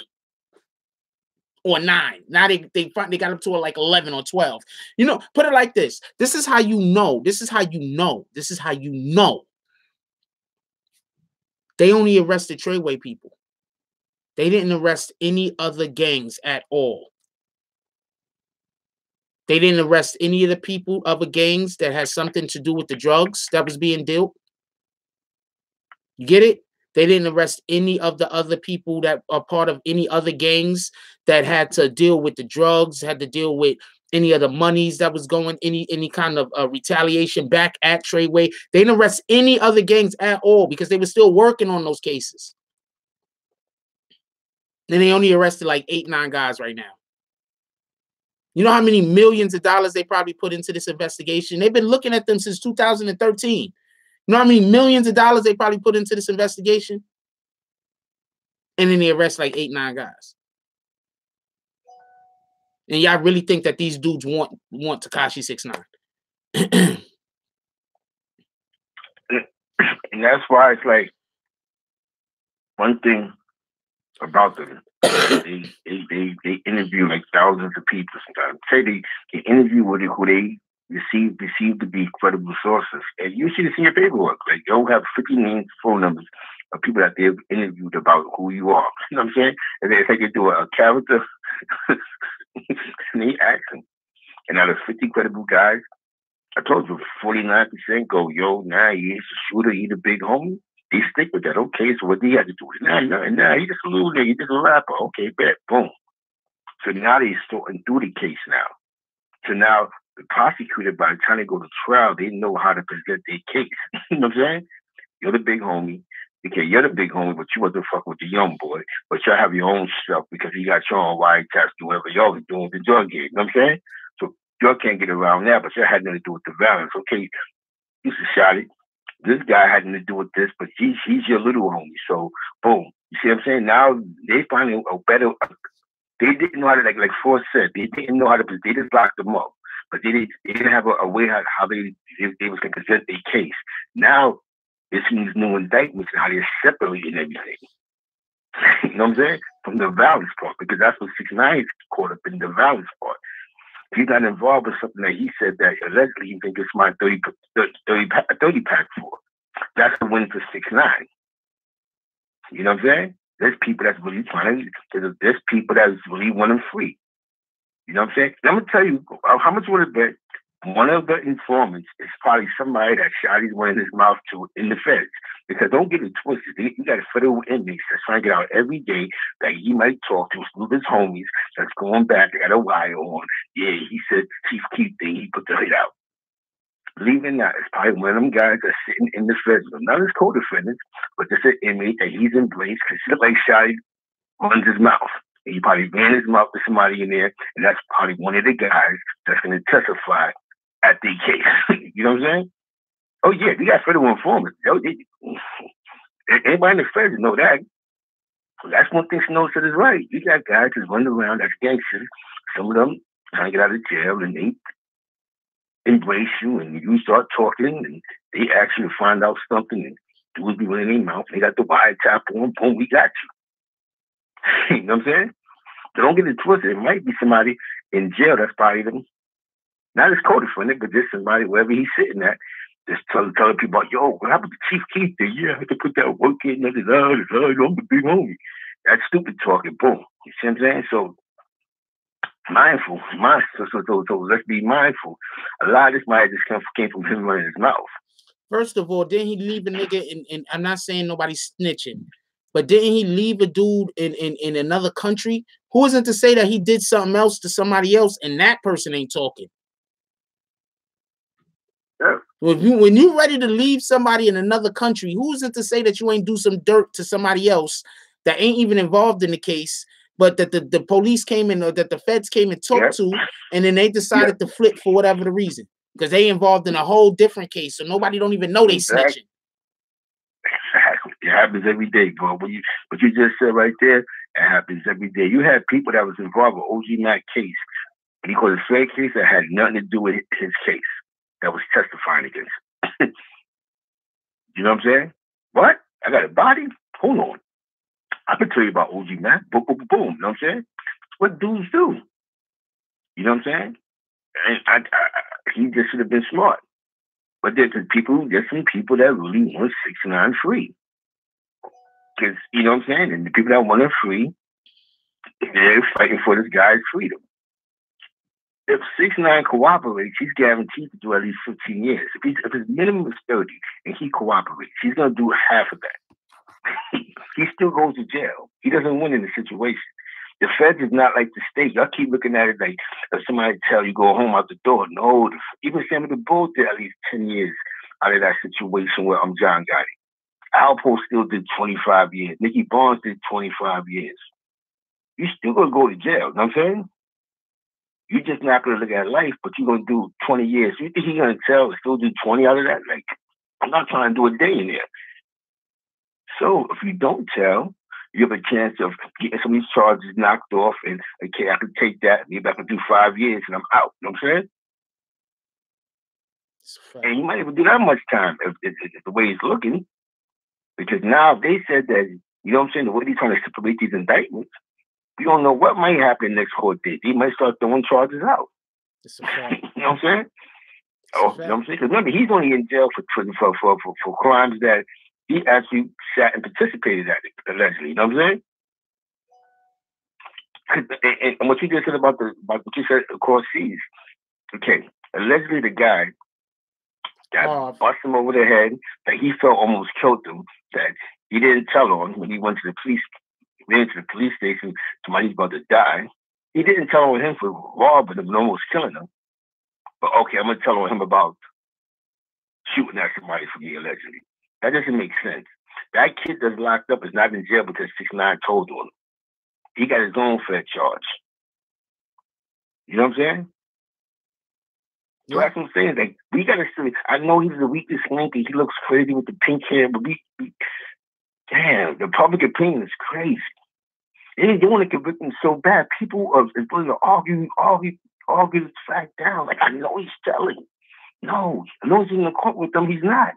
or 9. Now they got up to like 11 or 12. You know, put it like this. This is how you know. This is how you know. This is how you know. They only arrested Treyway people. They didn't arrest any other gangs at all. They didn't arrest any of the people, other gangs that had something to do with the drugs that was being dealt. You get it? They didn't arrest any of the other people that are part of any other gangs that had to deal with the drugs, had to deal with any of the monies that was going, any kind of retaliation back at Treyway. They didn't arrest any other gangs at all because they were still working on those cases. And they only arrested like 8, 9 guys right now. You know how many millions of dollars they probably put into this investigation? They've been looking at them since 2013. You know how many millions of dollars they probably put into this investigation? And then they arrest like 8, 9 guys. And y'all really think that these dudes want Tekashi 6ix9ine?
And that's why it's like one thing about them. They interview like thousands of people sometimes. Say they interview who they receive to be credible sources. And you see this in your paperwork. Like you'll have 50 names, phone numbers of people that they've interviewed about who you are. You know what I'm saying? And it's like they do a character and they ask them. And out of 50 credible guys, I told you 49% go, yo, nah, he's a shooter, he's a big homie. They stick with that. Okay, so what do you have to do? Nah, he's just a little nigga, he's just a rapper. Okay, bet, boom. So now they're sorting through the case now. So now the prosecutor, by the time they go to trial, they know how to present their case. You know what I'm saying? You're the big homie. Okay, you're the big homie, but you want to fuck with the young boy. But y'all have your own stuff because he got your own wiretaps, do whatever y'all was doing with the drug game. You know what I'm saying? So y'all can't get around that, but y'all had nothing to do with the violence. Okay, you shot it. This guy had nothing to do with this, but he's your little homie. So boom. You see what I'm saying? Now they find a better. They didn't know how to like Forrest said. They didn't know how to. They just locked them up, but they didn't have a way how they was going to present their case. Now it seems new indictments and how they're separating everything. You know what I'm saying? From the violence part, because that's what 6ix9ine is caught up in, the violence part. He got involved with something that he said that allegedly he can get my 30 pack for. That's a win for 6ix9ine. You know what I'm saying? There's people that's really there's people that really want him free. You know what I'm saying? And I'm going to tell you, how much would it bet? One of the informants is probably somebody that shot his one in his mouth to in the feds. Because don't get it twisted. You got a federal inmates that's trying to get out every day that he might talk to some of his homies that's going back. They got a wire on. Yeah, he said Chief Keith thing. He put the hit out. Leaving that, it's probably one of them guys that's sitting in the feds. Not his co-defendants, but just an inmate that he's embraced because he looked like shot on his mouth. And he probably ran his mouth to somebody in there, and that's probably one of the guys that's going to testify at the case. You know what I'm saying? Oh, yeah, we got federal informants. Anybody in the feds know that. That's one thing Snow said is right. You got guys that's running around that's gangsters. Some of them trying to get out of jail, and they embrace you, and you start talking, and they ask you to find out something, and dudes be running their mouth. They got the wiretap on, boom, we got you. You know what I'm saying? So don't get it twisted. It might be somebody in jail that's probably them, not his co-defendant, but just somebody wherever he's sitting at, just telling people, yo, what happened to Chief Keith there? Yeah, I had to put that work in. I'm the big homie. That's stupid talking. Boom. You see what I'm saying? So mindful. So let's be mindful. A lot of this might just came from him running his mouth.
First of all, didn't he leave a nigga in I'm not saying nobody's snitching, but didn't he leave a dude in another country? Who isn't to say that he did something else to somebody else and that person ain't talking?
Yeah.
When you ready to leave somebody in another country, who's it to say that you ain't do some dirt to somebody else that ain't even involved in the case, but that the police came in or that the feds came and talked to, and then they decided to flip for whatever the reason because they involved in a whole different case, so nobody don't even know they snitching.
Exactly. It happens every day, bro. What you just said right there, it happens every day. You had people that was involved with OG Mac case, and he called a fake case that had nothing to do with his case, that was testifying against him. You know what I'm saying? What? I got a body? Hold on. I can tell you about OG Mac. Boom, boom, boom. You know what I'm saying? What dudes do. You know what I'm saying? And he just should have been smart. But there's some people that really want 6ix9ine free. Because, you know what I'm saying? And the people that want him free, they're fighting for this guy's freedom. If 6ix9ine cooperates, he's guaranteed to do at least 15 years. If his minimum is 30 and he cooperates, he's going to do half of that. He still goes to jail. He doesn't win in the situation. The feds is not like the state. Y'all keep looking at it like if somebody tell you go home out the door. No, even Sammy the Bull did at least 10 years out of that situation where John got it. Alpo still did 25 years. Nicky Barnes did 25 years. You still gonna go to jail, you know what I'm saying? You're just not gonna look at life, but you're gonna do 20 years. You think he's gonna still do 20 out of that? Like, I'm not trying to do a day in there. So if you don't tell, you have a chance of getting some of these charges knocked off, and okay, I can take that, maybe I can do 5 years and I'm out. You know what I'm saying? And you might even do that much time if the way it's looking. Because now if they said that, you know what I'm saying, the way they're trying to separate these indictments, you don't know what might happen next court date. They might start throwing charges out.
It's a fact.
You know what I'm saying? You know what I'm saying? Because remember, he's only in jail for crimes that he actually sat and participated at it, allegedly. You know what I'm saying? And what you just said about what you said across seas. Okay, allegedly the guy that bust him over the head, that he felt almost killed him, that he didn't tell on when he went to the police station, somebody's about to die. He didn't tell on him for robbing him and almost killing him. But okay, I'm gonna tell on him about shooting at somebody for me allegedly. That doesn't make sense. That kid that's locked up is not in jail because 6ix9ine told on him. He got his own Fed charge. You know what I'm saying? Yeah. So that's what I'm saying. Like, we gotta see. I know he's the weakest link and he looks crazy with the pink hair, but damn, the public opinion is crazy. They want to convict him so bad. People are willing to argue this fact down. Like, I know he's telling. No, I know he's in the court with them. He's not.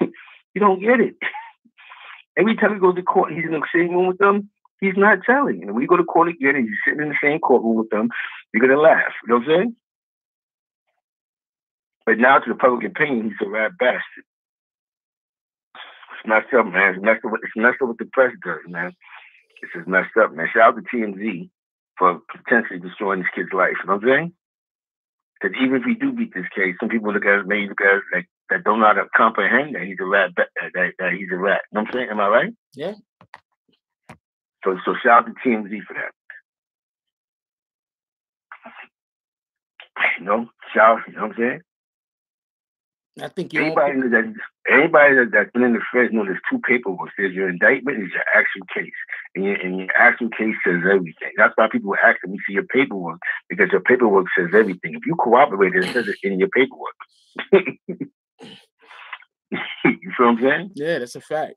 You don't get it. Every time he goes to court, he's in the same room with them. He's not telling. And when you go to court again and you're sitting in the same courtroom with them, you're gonna laugh. You know what I'm saying? But now, to the public opinion, he's a rat bastard. It's messed up, man. It's messed up with the press does, man. It's just messed up, man. Shout out to TMZ for potentially destroying this kid's life. You know what I'm saying? Because even if we do beat this case, some people look at it like that don't know how to comprehend that he's a rat. That he's a rat. You know what I'm saying? Am I right?
Yeah.
So shout out to TMZ for that. You know, shout. You know what I'm saying?
I think
anybody that's been in the feds knows there's two paperwork. There's your indictment and there's your actual case. And your actual case says everything. That's why people ask me, see your paperwork, because your paperwork says everything. If you cooperate, it says it in your paperwork. You feel what I'm saying?
Yeah, that's a fact.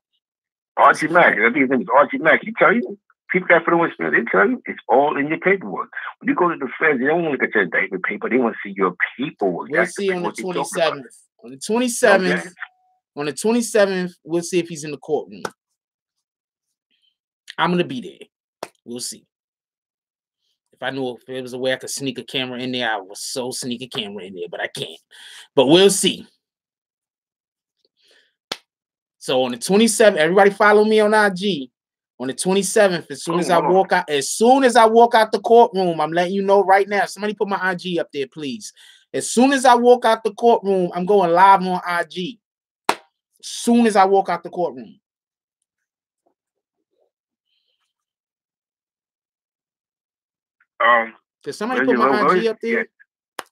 Archie Mack. I think his name is Archie Mack. He tell you, people that for the West, they tell you it's all in your paperwork. When you go to the feds, they don't want to look at your indictment paper. They want to see your paperwork.
We'll see on the 27th. On the 27th, okay. On the 27th, we'll see if he's in the courtroom. I'm gonna be there. We'll see. If I knew if there was a way I could sneak a camera in there, I would so sneak a camera in there, but I can't. But we'll see. So on the 27th, everybody follow me on IG. On the 27th, as soon as I walk out the courtroom, I'm letting you know right now. Somebody put my IG up there, please. As soon as I walk out the courtroom, I'm going live on IG. Soon as I walk out the courtroom. Can somebody put my IG up there,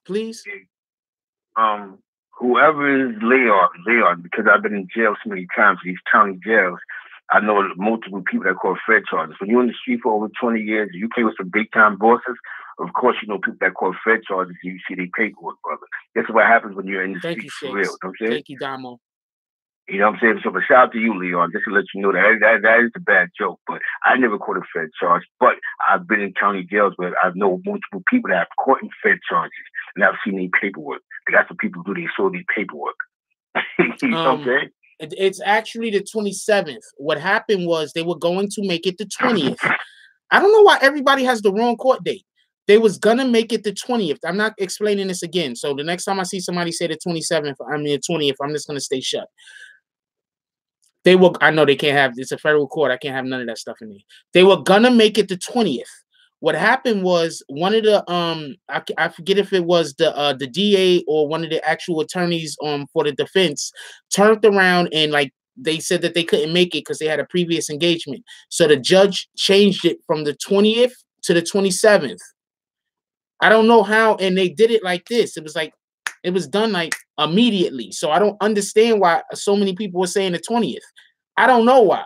please?
Whoever is Leon, because I've been in jail so many times, these county jails, I know multiple people that call Fed charges. When you're in the street for over 20 years, you play with some big time bosses, of course you know people that call Fed charges and you see their paperwork, brother. That's what happens when you're in the street for real. You know what I'm saying?
Thank you, Damo.
You know what I'm saying? So, but shout out to you, Leon, just to let you know that is a bad joke. But I never caught a Fed charge. But I've been in county jails where I know multiple people that have caught in Fed charges, and I've seen their paperwork. That's what people do. They show their paperwork. You know what I'm saying?
It's actually the 27th. What happened was they were going to make it the 20th. I don't know why everybody has the wrong court date. They was gonna make it the 20th. I'm not explaining this again. So the next time I see somebody say the 27th, I mean the 20th, I'm just gonna stay shut. They will. I know they can't have. It's a federal court. I can't have none of that stuff in there. They were gonna make it the 20th. What happened was one of the I forget if it was the DA or one of the actual attorneys for the defense turned around and like they said that they couldn't make it because they had a previous engagement. So the judge changed it from the 20th to the 27th. I don't know how, and they did it like this. It was like it was done like immediately. So I don't understand why so many people were saying the 20th. I don't know why.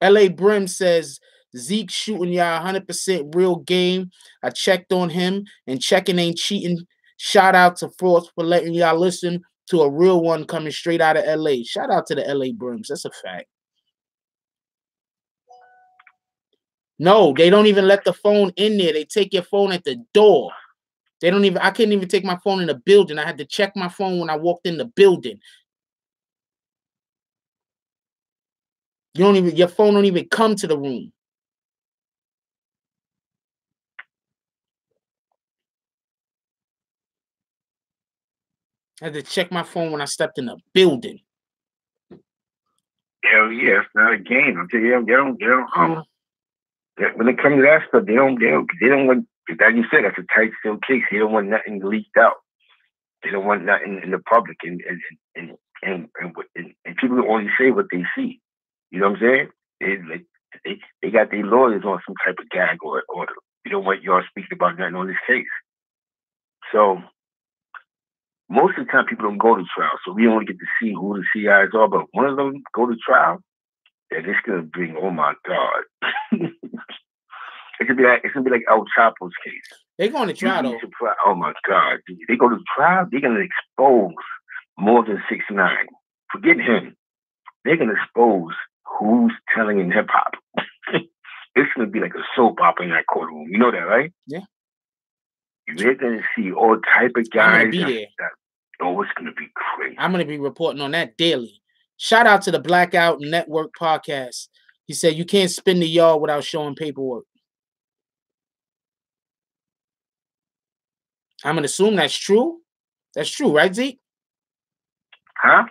LA Brim says Zeke shooting y'all 100% real game. I checked on him and checking ain't cheating. Shout out to Frost for letting y'all listen to a real one coming straight out of LA. Shout out to the LA Brims. That's a fact. No, they don't even let the phone in there. They take your phone at the door. They don't even, I couldn't even take my phone in the building. I had to check my phone when I walked in the building. You don't even, your phone don't even come to the room. I had to check my phone when I stepped in the building.
Hell yeah, it's not a game. I'm telling you, they don't when it comes to that stuff, they don't want, like you said, that's a tight still case. They don't want nothing leaked out. They don't want nothing in the public, and people only say what they see. You know what I'm saying? They got their lawyers on some type of gag order. You don't want y'all speaking about nothing on this case. So most of the time, people don't go to trial, so we only get to see who the CIs are. But one of them go to trial, and it's gonna bring, oh my God. It's gonna be like El Chapo's case.
They're going to trial though.
Oh my God! They go to trial. They're gonna expose more than 6ix9ine. Forget him. They're gonna expose who's telling in hip hop. It's gonna be like a soap opera in that courtroom. You know that, right?
Yeah.
You're gonna see all type of guys.
I'm gonna be there.
Oh, it's gonna be crazy.
I'm gonna be reporting on that daily. Shout out to the Blackout Network podcast. He said you can't spin the yard without showing paperwork. I'm gonna assume that's true. That's true, right, Zeke?
Huh?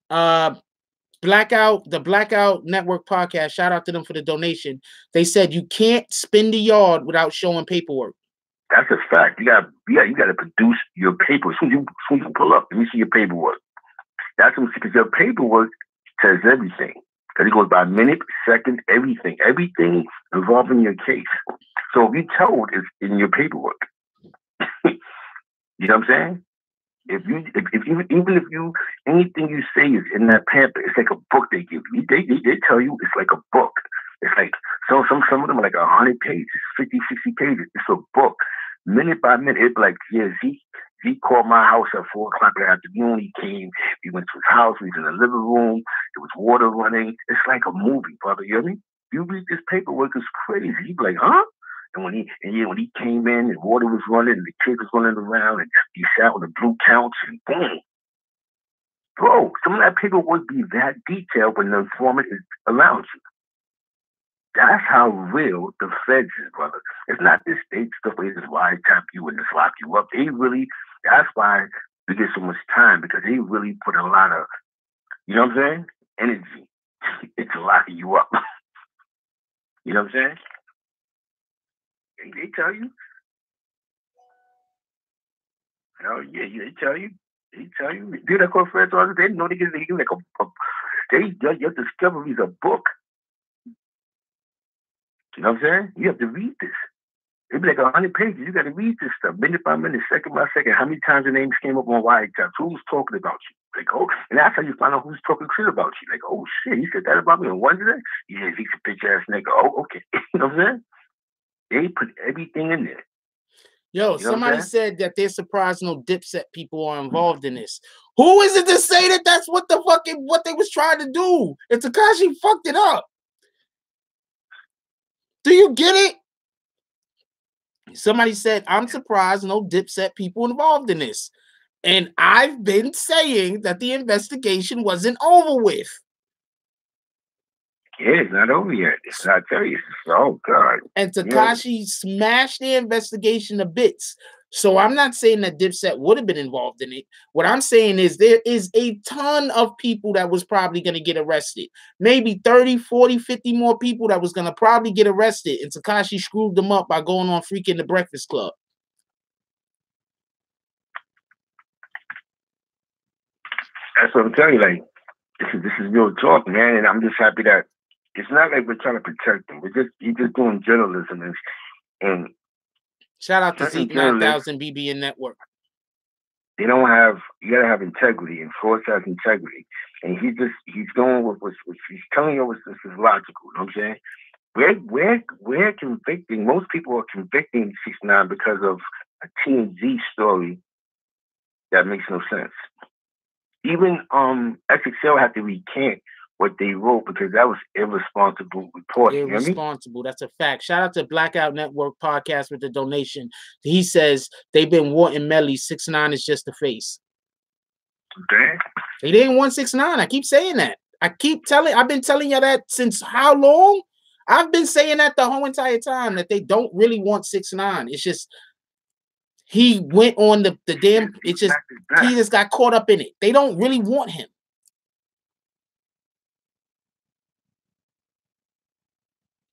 The Blackout Network podcast. Shout out to them for the donation. They said you can't spin the yard without showing paperwork.
That's a fact. You gotta produce your paper. As soon as you pull up, let me see your paperwork. That's what, because your paperwork says everything. Because it goes by minute, second, everything involving your case. So if you told, it's in your paperwork. You know what I'm saying? If you anything you say is in that pamphlet, it's like a book they give you. They tell you it's like a book. It's like some of them are like 100 pages, 50, 60 pages. It's a book. Minute by minute, it's like, yeah, Zeke called my house at 4 o'clock in the afternoon. He came, we went to his house, we was in the living room, there was water running. It's like a movie, brother. You know what I mean? You read this paperwork, it's crazy. You be like, huh? And when he came in and water was running and the kid was running around and he sat with the blue counts and boom. Bro, some of that paperwork be that detailed when the informant is around you. That's how real the feds is, brother. It's not this state stuff where they just wiretap you and just lock you up. That's why we get so much time, because they really put a lot of, you know what I'm saying, energy into locking you up. You know what I'm saying? They tell you. Oh yeah, they tell you. They tell you. Do that call friends all they know they get like your discovery is a book. You know what I'm saying? You have to read this. It'd be like 100 pages. You got to read this stuff minute by minute, second by second. How many times your names came up on wiretaps? Who's talking about you? Like, oh, and that's how you find out who's talking shit about you. Like, oh shit, he said that about me on Wednesday. Yeah, he's a bitch ass nigga. Oh, okay. You know what I'm saying? They put everything in there.
Yo, somebody said that they're surprised no Dipset people are involved in this. Who is it to say that that's what they was trying to do? And Tekashi fucked it up. Do you get it? Somebody said, I'm surprised no Dipset people involved in this. And I've been saying that the investigation wasn't over with.
Yeah, it's not over yet. It's not tell you. Oh God.
And Tekashi smashed the investigation to bits. So I'm not saying that Dipset would have been involved in it. What I'm saying is there is a ton of people that was probably going to get arrested. Maybe 30, 40, 50 more people that was going to probably get arrested. And Tekashi screwed them up by going on freaking The Breakfast Club.
That's what I'm telling you. Like, this is real talk, man. And I'm just happy that it's not like we're trying to protect them. You're just doing journalism and
shout out to Zeke 9000 BBN Network.
They don't have. You gotta have integrity, and Force has integrity, and he's going with what's he's telling you. This is logical. You know what I'm saying? We're convicting. Most people are convicting 6ix9ine because of a TMZ story that makes no sense. Even XXL had to recant what they wrote because that was irresponsible reporting.
Irresponsible. You know what I mean? That's a fact. Shout out to Blackout Network podcast with the donation. He says they've been wanting Melly. 6ix9ine is just the face.
Okay.
They didn't want 6ix9ine. I keep saying that. I've been telling you that since how long? I've been saying that the whole entire time that they don't really want 6ix9ine. It's just he went on the damn. It's just he just got caught up in it. They don't really want him.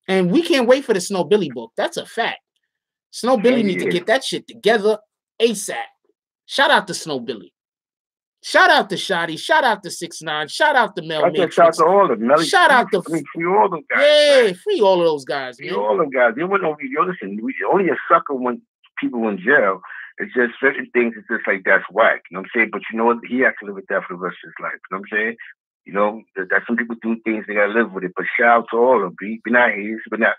And we can't wait for the Snow Billy book. That's a fact. Snow Billy need to get that shit together ASAP. Shout out to Snow Billy. Shout out to Shotty. Shout out to 6ix9ine. Shout out to Mel Matrix.
Shout out to all of them.
Shout out to
free all them guys.
Yeah,
man.
Free all of those guys, man.
Free all them guys. They wouldn't listen. Only a sucker when people in jail. It's just certain things. It's just like that's whack. You know what I'm saying? But you know what? He has to live with that for the rest of his life. You know what I'm saying? You know that some people do things they gotta live with it. But shout out to all of them. We're not haters, we're not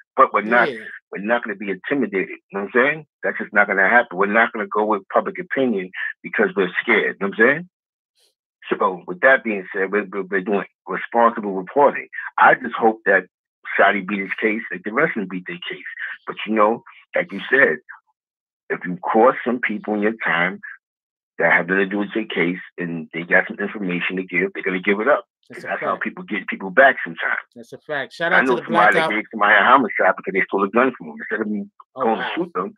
going to be intimidated. You know what I'm saying? That's just not going to happen. We're not going to go with public opinion because we're scared. You know what I'm saying? So with that being said, we're doing responsible reporting. I just hope that Shotty beat his case, like the rest of them beat their case. But you know, like you said, if you cross some people in your time that have nothing to do with your case and they got some information to give, they're going to give it up. That's how people get people back sometimes.
That's a fact. Shout out to the Blackout.
I know somebody that gave somebody a homicide because they stole a gun from him. Instead of me going to shoot them,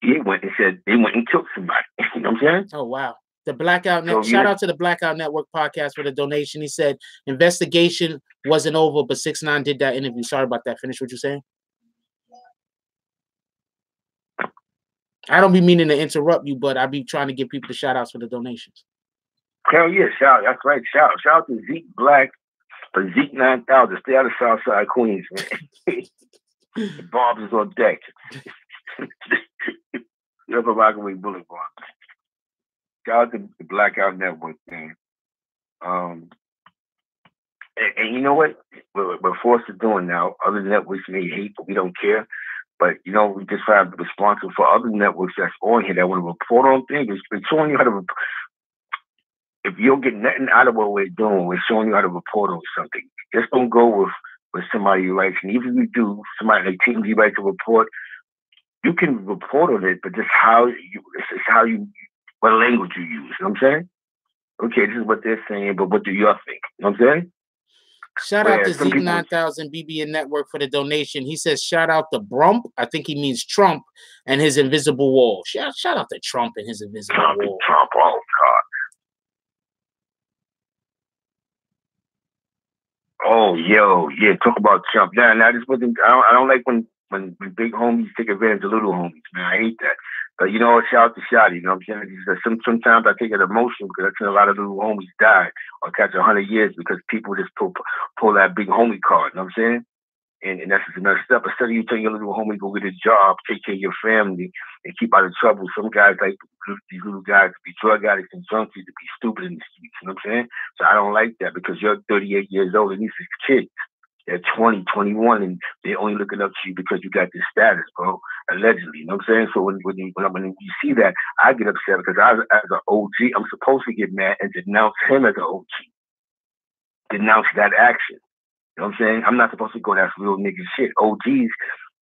he went and said they went and killed somebody. You know what I'm saying?
Oh, wow. The Blackout Network. Shout out to the Blackout Network podcast for the donation. He said investigation wasn't over, but 6ix9ine did that interview. Sorry about that. Finish what you're saying. I don't be meaning to interrupt you, but I be trying to give people the shout outs for the donations.
Hell yeah, shout. That's right. Shout out to Zeke Black for Zeke 9000. Stay out of Southside Queens, man. The Bobs is on deck. You're up at Rockaway Boulevard. Shout out to the Blackout Network, man. And you know what? We're forced to doing now. Other networks may hate, but we don't care. But, you know, we just have to be responsible for other networks that's on here that want to report on things. It's showing you how to if you don't get nothing out of what we're doing, we're showing you how to report on something. Just don't go with somebody you writes. And even if you do, somebody like TMZ writes a report, you can report on it, but just what language you use. You know what I'm saying? Okay, this is what they're saying, but what do you think? You know what I'm saying?
Shout out to Zeke 9000 BBN Network for the donation. He says, shout out to Brump. I think he means Trump and his invisible wall. Shout out to Trump and his invisible wall.
Trump, oh God. Oh, yeah. Talk about Trump. Now this wasn't. I don't like when big homies take advantage of little homies, man. I hate that. You know, shout out to Shotty, you know what I'm saying? Sometimes I take it emotional because I've seen a lot of little homies die or catch 100 years because people just pull that big homie card, you know what I'm saying? And that's just another step. Instead of you telling your little homie go get a job, take care of your family, and keep out of trouble, some guys like these little guys to be drug addicts and junkies, to be stupid in the streets. You know what I'm saying? So I don't like that because you're 38 years old and these are kids. They're 20, 21, and they're only looking up to you because you got this status, bro. Allegedly, you know what I'm saying? So when you see that, I get upset because as an OG, I'm supposed to get mad and denounce him as an OG. Denounce that action. You know what I'm saying? I'm not supposed to go, that's real nigga shit. OGs,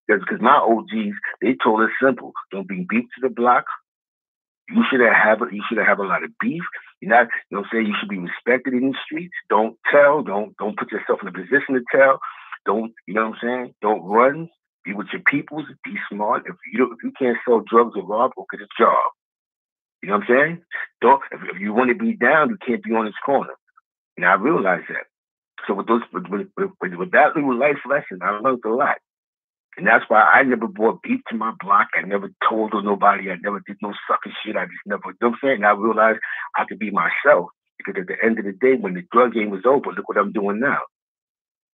because my OGs, they told us simple. Don't bring beef to the block. You should have a lot of beef. You're not, you know what I'm saying? You should be respected in the streets. Don't tell. Don't put yourself in a position to tell. Don't, you know what I'm saying? Don't run. Be with your peoples. Be smart. If you can't sell drugs or rob, go get a job. You know what I'm saying? If you want to be down, you can't be on this corner. And I realize that. So with that little life lesson, I learned a lot. And that's why I never brought beef to my block. I never told on nobody. I never did no sucker shit. I just never, you know what I'm saying? And I realized I could be myself. Because at the end of the day, when the drug game was over, look what I'm doing now.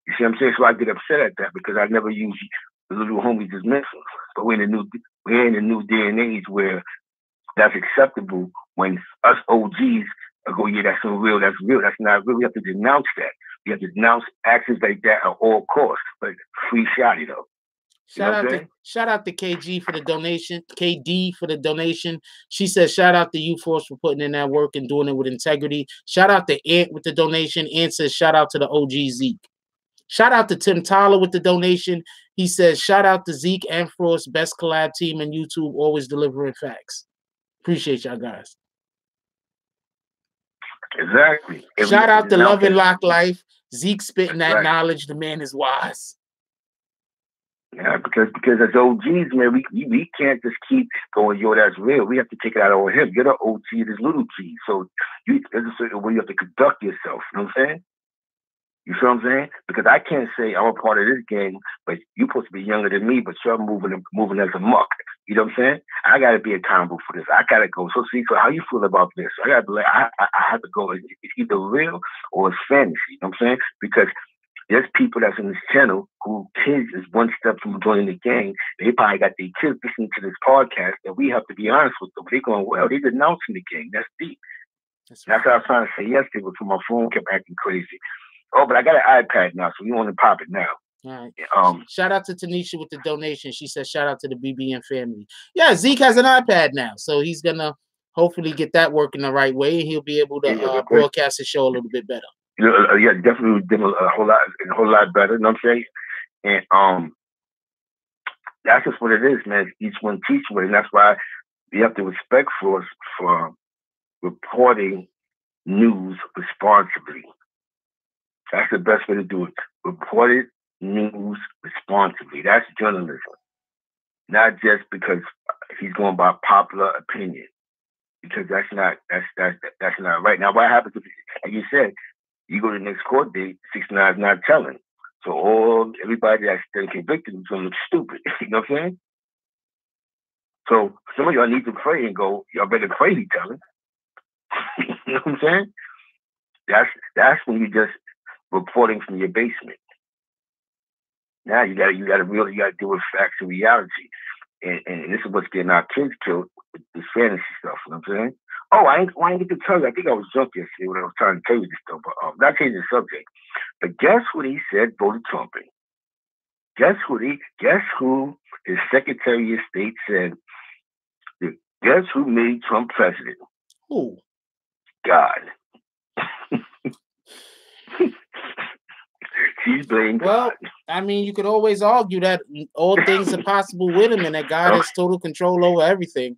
You see what I'm saying? So I get upset at that because I never use the little homies as missiles. But we're in a new day and age where that's acceptable when us OGs go, yeah, that's real, that's not real. We have to denounce that. We have to denounce actions like that at all costs. But free Shotty though.
Shout out to KG for the donation. KD for the donation. She says, shout out to you Force for putting in that work and doing it with integrity. Shout out to Ant with the donation. Ant says, shout out to the OG Zeke. Shout out to Tim Tyler with the donation. He says, shout out to Zeke and Frost, best collab team in YouTube, always delivering facts. Appreciate y'all guys.
Exactly.
Shout out to Love and Lock Life. Zeke spitting that knowledge. The man is wise.
Yeah, because as OGs, man, we can't just keep going, yo, that's real. We have to take it out on him. You're the OG, this little G. So there's a certain way you have to conduct yourself. You know what I'm saying? You feel what I'm saying? Because I can't say I'm a part of this game, but you're supposed to be younger than me, but you're moving as a muck. You know what I'm saying? I got to be accountable for this. I got to go. So how you feel about this? I got to be like, I have to go. It's either real or it's fantasy. You know what I'm saying? Because there's people that's in this channel who kids is one step from joining the gang. They probably got their kids listening to this podcast, and we have to be honest with them. They're going, well, they're denouncing the gang. That's deep. That's what I was trying to say yesterday before my phone kept acting crazy. Oh, but I got an iPad now, so you want to pop it now.
All right. Shout out to Tanisha with the donation. She said, shout out to the BBN family. Yeah, Zeke has an iPad now, so he's going to hopefully get that working the right way, and he'll be able to broadcast the show a little bit better.
Yeah, definitely a whole lot better. You know what I'm saying? And that's just what it is, man. Each one teach one, and that's why we have to respect for reporting news responsibly. That's the best way to do it. Report news responsibly. That's journalism. Not just because he's going by popular opinion. Because that's not right. Now what happens if, like you said, you go to the next court date, 6ix9ine is not telling. So everybody that's been convicted is gonna look stupid. You know what I'm saying? So some of y'all need to pray and go, y'all better pray he's telling. You know what I'm saying? That's when you just reporting from your basement. Now you gotta deal with facts and reality. And this is what's getting our kids killed with this fantasy stuff, you know what I'm saying? Oh, I ain't get to tell you. I think I was drunk yesterday when I was trying to tell you this stuff, but not changing the subject. But guess what he said voted Trump in? Guess who his Secretary of State said, guess who made Trump president?
Who?
God. He's blamed God.
I mean, you could always argue that all things are possible with him and that God has total control over everything.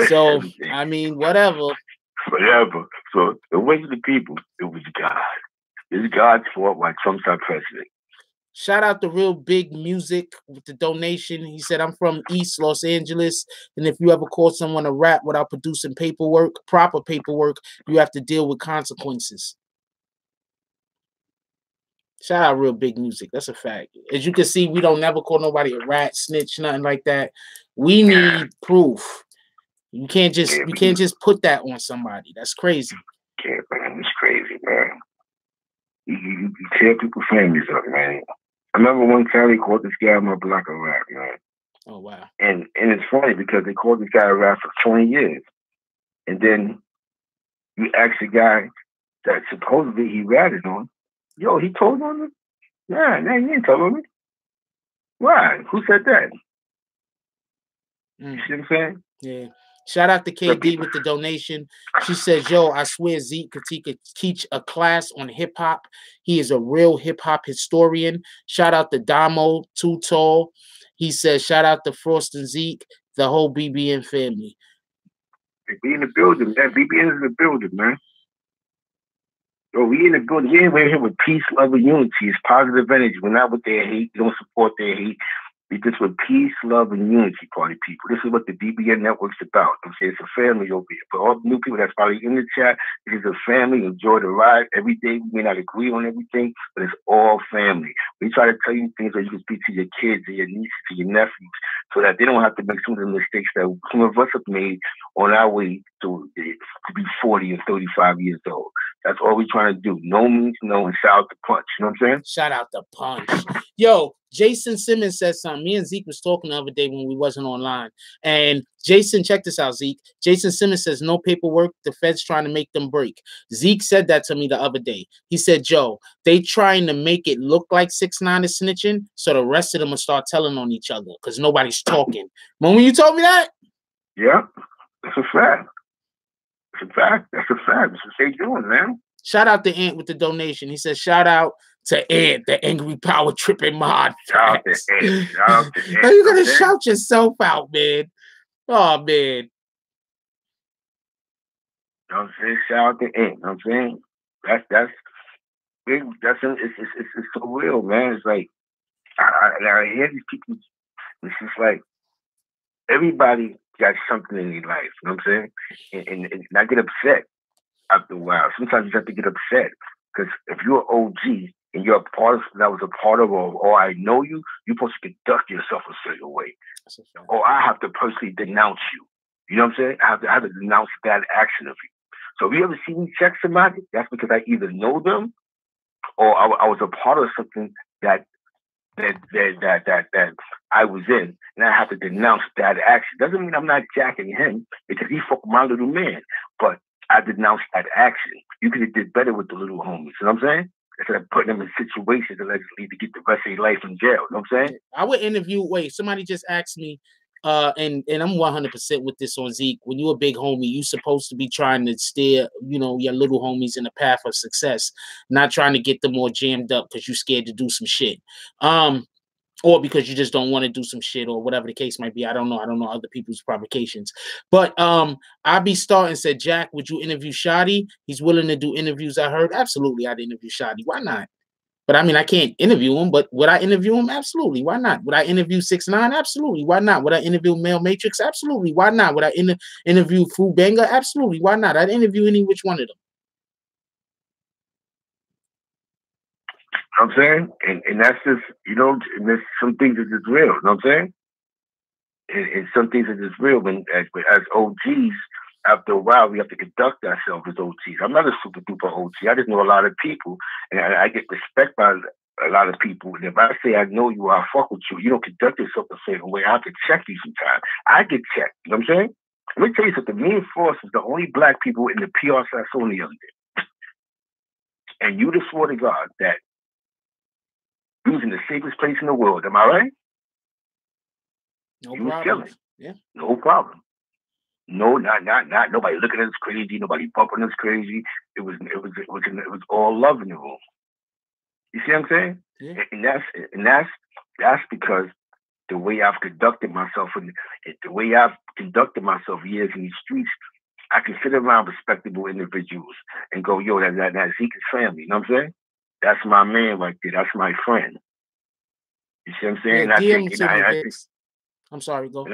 So, I mean, whatever.
So, it wasn't the people, it was God. It's God's fault why Trump's our president.
Shout out to Real Big Music with the donation. He said, I'm from East Los Angeles, and if you ever call someone a rat without producing proper paperwork, you have to deal with consequences. Shout out Real Big Music. That's a fact. As you can see, we don't never call nobody a rat, snitch, nothing like that. We need proof. You can't just put that on somebody. That's crazy.
Yeah, man, it's crazy, man. You tear people's families up, man. I remember one time they called this guy on my block a rat, man.
Oh wow.
And it's funny because they called this guy a rat for 20 years. And then you ask the guy that supposedly he ratted on, yo, he told on him? Nah, he didn't tell on me. Why? Who said that? You see what I'm saying?
Yeah. Shout out to KD with the donation. She says, yo, I swear Zeke could teach a class on hip hop. He is a real hip hop historian. Shout out to Damo, Too Tall. He says, shout out to Frost and Zeke, the whole BBN family.
Be in the building, man. BBN is in the building, man. Yo, we in the building. We're here with peace, love, and unity. It's positive energy. We're not with their hate. We don't support their hate. We just with peace, love, and unity, party people. This is what the BBN network's about. I'm saying it's a family over here. For all the new people that's probably in the chat, it is a family. Enjoy the ride every day. We may not agree on everything, but it's all family. We try to tell you things that you can speak to your kids, to your nieces, to your nephews, so that they don't have to make some of the mistakes that some of us have made on our way to be 40 and 35 years old. That's all we're trying to do. No means no, and shout out the punch. You know what I'm saying?
Shout out the punch. Yo, Jason Simmons said something. Me and Zeke was talking the other day when we wasn't online. And Jason, check this out, Zeke. Jason Simmons says, no paperwork. The Fed's trying to make them break. Zeke said that to me the other day. He said, Joe, they trying to make it look like 6ix9ine is snitching, so the rest of them will start telling on each other because nobody's talking. When you told me that?
Yeah, that's a fact. That's a fact. That's a fact. That's what they doing, man.
Shout out to Ant with the donation. He says, shout out to Ant, the angry power tripping mod.
Shout out to Ant. Shout out to Ant.
How you gonna shout yourself out, man? Oh man.
You know what I'm saying? Shout out to Ant. You know what I'm saying? That's big. It's so real, man. It's like I hear these people. It's just like everybody got something in their life. You know what I'm saying? And I get upset after a while. Sometimes you have to get upset because if you're an OG and you're a part of that was a part of, or I know you, you're supposed to conduct yourself a certain way. Or I have to personally denounce you. You know what I'm saying? I have to denounce that action of you. So if you ever see me check somebody, that's because I either know them or I was a part of something that I was in, and I have to denounce that action. Doesn't mean I'm not jacking him because he fucked my little man, but I denounced that action. You could have did better with the little homies. You know what I'm saying? Instead of putting them in situations that allegedly to get the rest of their life in jail. You know what I'm saying?
I would interview. Wait, somebody just asked me, and I'm 100% with this on Zeke. When you're a big homie, you're supposed to be trying to steer, your little homies in the path of success, not trying to get them all jammed up because you're scared to do some shit. Or because you just don't want to do some shit or whatever the case might be. I don't know other people's provocations. But I'll be starting, said, Jack, would you interview Shadi? He's willing to do interviews, I heard. Absolutely, I'd interview Shadi. Why not? But I mean, I can't interview him, but would I interview him? Absolutely. Why not? Would I interview 6ix9ine? Absolutely. Why not? Would I interview Male Matrix? Absolutely. Why not? Would I interview Fu Banga? Absolutely. Why not? I'd interview any which one of them.
You know what I'm saying? And that's just, and there's some things that is real. You know what I'm saying? And some things that is real. When as OGs, after a while, we have to conduct ourselves as OGs. I'm not a super duper OG. I just know a lot of people, and I get respect by a lot of people. And if I say I know you or I fuck with you, you don't conduct yourself a certain way. I have to check you sometimes. I get checked. You know what I'm saying? Let me tell you something. Me and Frost is the only black people in the PR Sassoni the other day. And you just swore to God that he was in the safest place in the world. Am I right?
No
he was
problem.
chilling.
Yeah.
No problem. No, not nobody looking at us crazy. Nobody bumping us crazy. It was all love in the room. You see what I'm saying?
Yeah.
And that's because the way I've conducted myself and the way I've conducted myself years in these streets, I can sit around respectable individuals and go, yo, that's Zeke's family. You know what I'm saying? That's my man right there. That's my friend. You see what I'm saying?
Yeah, I'm sorry, go.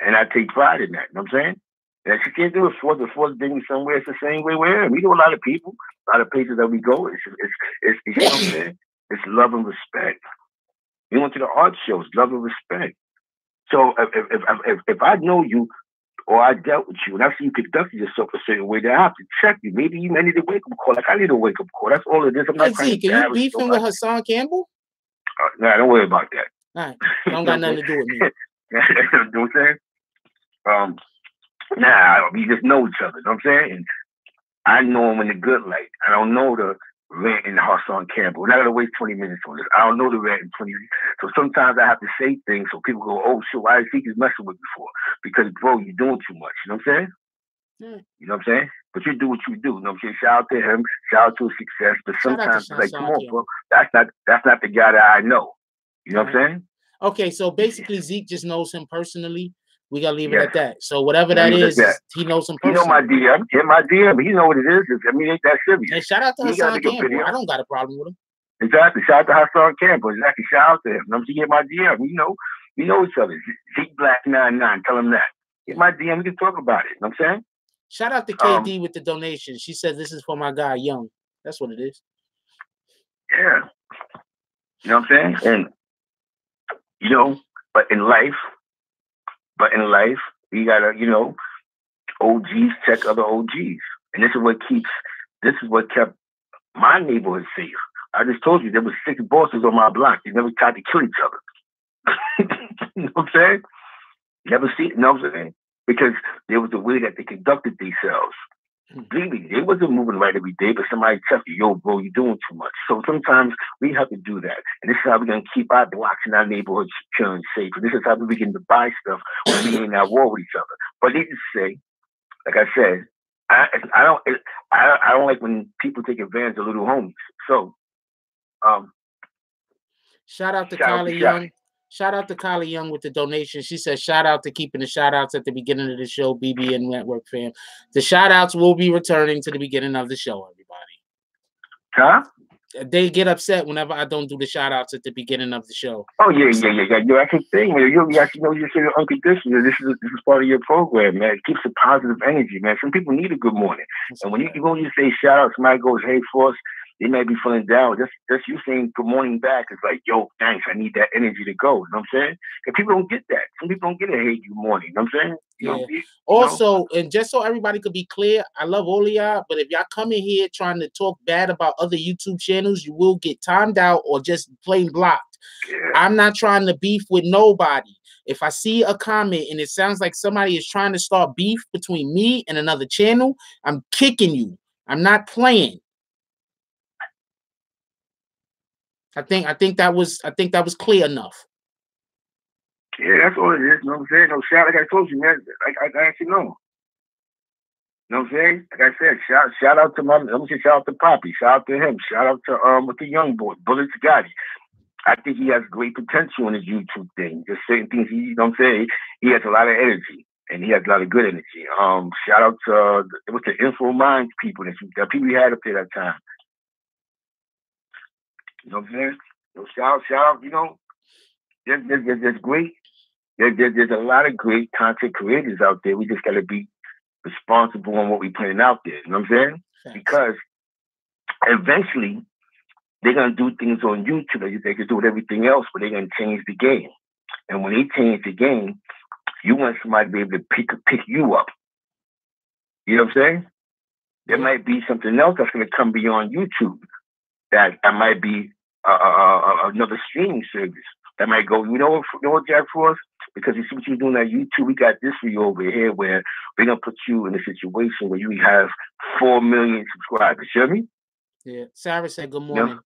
And I take pride in that. You know what I'm saying? And she can't do it for the thing somewhere. It's the same way we're in. We know a lot of people, a lot of places that we go. It's you know what I'm saying? It's love and respect. We went to the art shows, love and respect. So if I know you or I dealt with you, and I see you conducted yourself a certain way, then I have to check you. Maybe you need a wake-up call. Like I need a wake-up call. That's all it is. I'm not trying
Zeke,
to
are you beefing with Hassan Campbell?
Nah, don't worry about that.
All right. Don't got nothing to do with me.
You know what I'm saying? Nah, we just know each other. You know what I'm saying? And I know him in the good light. I don't know the rant in Hassan Campbell. We're not going to waste 20 minutes on this. I don't know the rant in 20 minutes. So sometimes I have to say things so people go, oh, shit, why is he just messing with me for? Because, bro, you're doing too much. You know what I'm saying? You know what I'm saying? But you do what you do. You know what I'm saying? Shout out to him. Shout out to his success. But sometimes it's like, come on, bro. That's not the guy that I know. You know what I'm saying?
Okay, so basically Zeke just knows him personally. We gotta leave it at that. So whatever that is, he knows him personally.
You know my DM. Hit my DM. He know what it is. I mean, ain't that serious.
And shout out to Hassan Campbell. I don't got a problem with him.
Exactly. Shout out to Hassan Campbell. Exactly. Shout out to him. I'm hit my DM. We know each other. Zeke Black 99. Tell him that. Hit my DM. We can talk about it. You know what I'm saying?
Shout out to KD with the donation. She said this is for my guy Young. That's what it is.
Yeah. You know what I'm saying? And but in life, we gotta, OGs check other OGs. And this is what kept my neighborhood safe. I just told you there was 6 bosses on my block. They never tried to kill each other. You know what I'm saying? Never see it, you know what I'm saying? Because there was a way that they conducted themselves. Believe me, they wasn't moving right every day, but somebody tell you, yo, bro, you're doing too much. So sometimes we have to do that. And this is how we're going to keep our blocks and our neighborhoods secure and safe. And this is how we begin to buy stuff when we ain't at war with each other. But needless to say, like I said, I don't like when people take advantage of little homies. So,
shout out to Kylie Young. Shout out to Kylie Young with the donation. She said, shout out to keeping the shout outs at the beginning of the show, BBN Network fam. The shout outs will be returning to the beginning of the show, everybody.
Huh?
They get upset whenever I don't do the shout outs at the beginning of the show.
Oh, yeah. Yo, that's the thing, man. You actually know you're saying unconditional. This is part of your program, man. It keeps a positive energy, man. Some people need a good morning. And when you say shout out, somebody goes, hey, Force, they may be feeling down. Just you saying good morning back is like, yo, thanks. I need that energy to go. You know what I'm saying? And people don't get that. Some people don't get a hey, good morning. You know what I'm saying?
Also, and just so everybody could be clear, I love all of y'all, but if y'all come in here trying to talk bad about other YouTube channels, you will get timed out or just plain blocked. Yeah. I'm not trying to beef with nobody. If I see a comment and it sounds like somebody is trying to start beef between me and another channel, I'm kicking you. I'm not playing. I think that was clear enough.
Yeah, that's all it is. You know what I'm saying? No shout, like I told you, man. I actually know. You know what I'm saying? Like I said, shout out to shout out to Poppy, shout out to him, shout out to with the young boy, Bullet Gotti. I think he has great potential in his YouTube thing. Just certain things, you know what I'm saying? He has a lot of energy. And he has a lot of good energy. Shout out to the Info Minds people that people we had up there that time. You know what I'm saying? So shout out, there's great, there's a lot of great content creators out there. We just got to be responsible on what we're putting out there. You know what I'm saying? Thanks. Because eventually they're going to do things on YouTube that they can do with everything else, but they're going to change the game. And when they change the game, you want somebody to be able to pick you up. You know what I'm saying? There might be something else that's going to come beyond YouTube. That might be another streaming service that might go, you know what, Jack Frost? Because you see what you're doing at YouTube, we got this for you over here where we're going to put you in a situation where you have 4 million subscribers. You hear me?
Yeah. Sarah said good morning.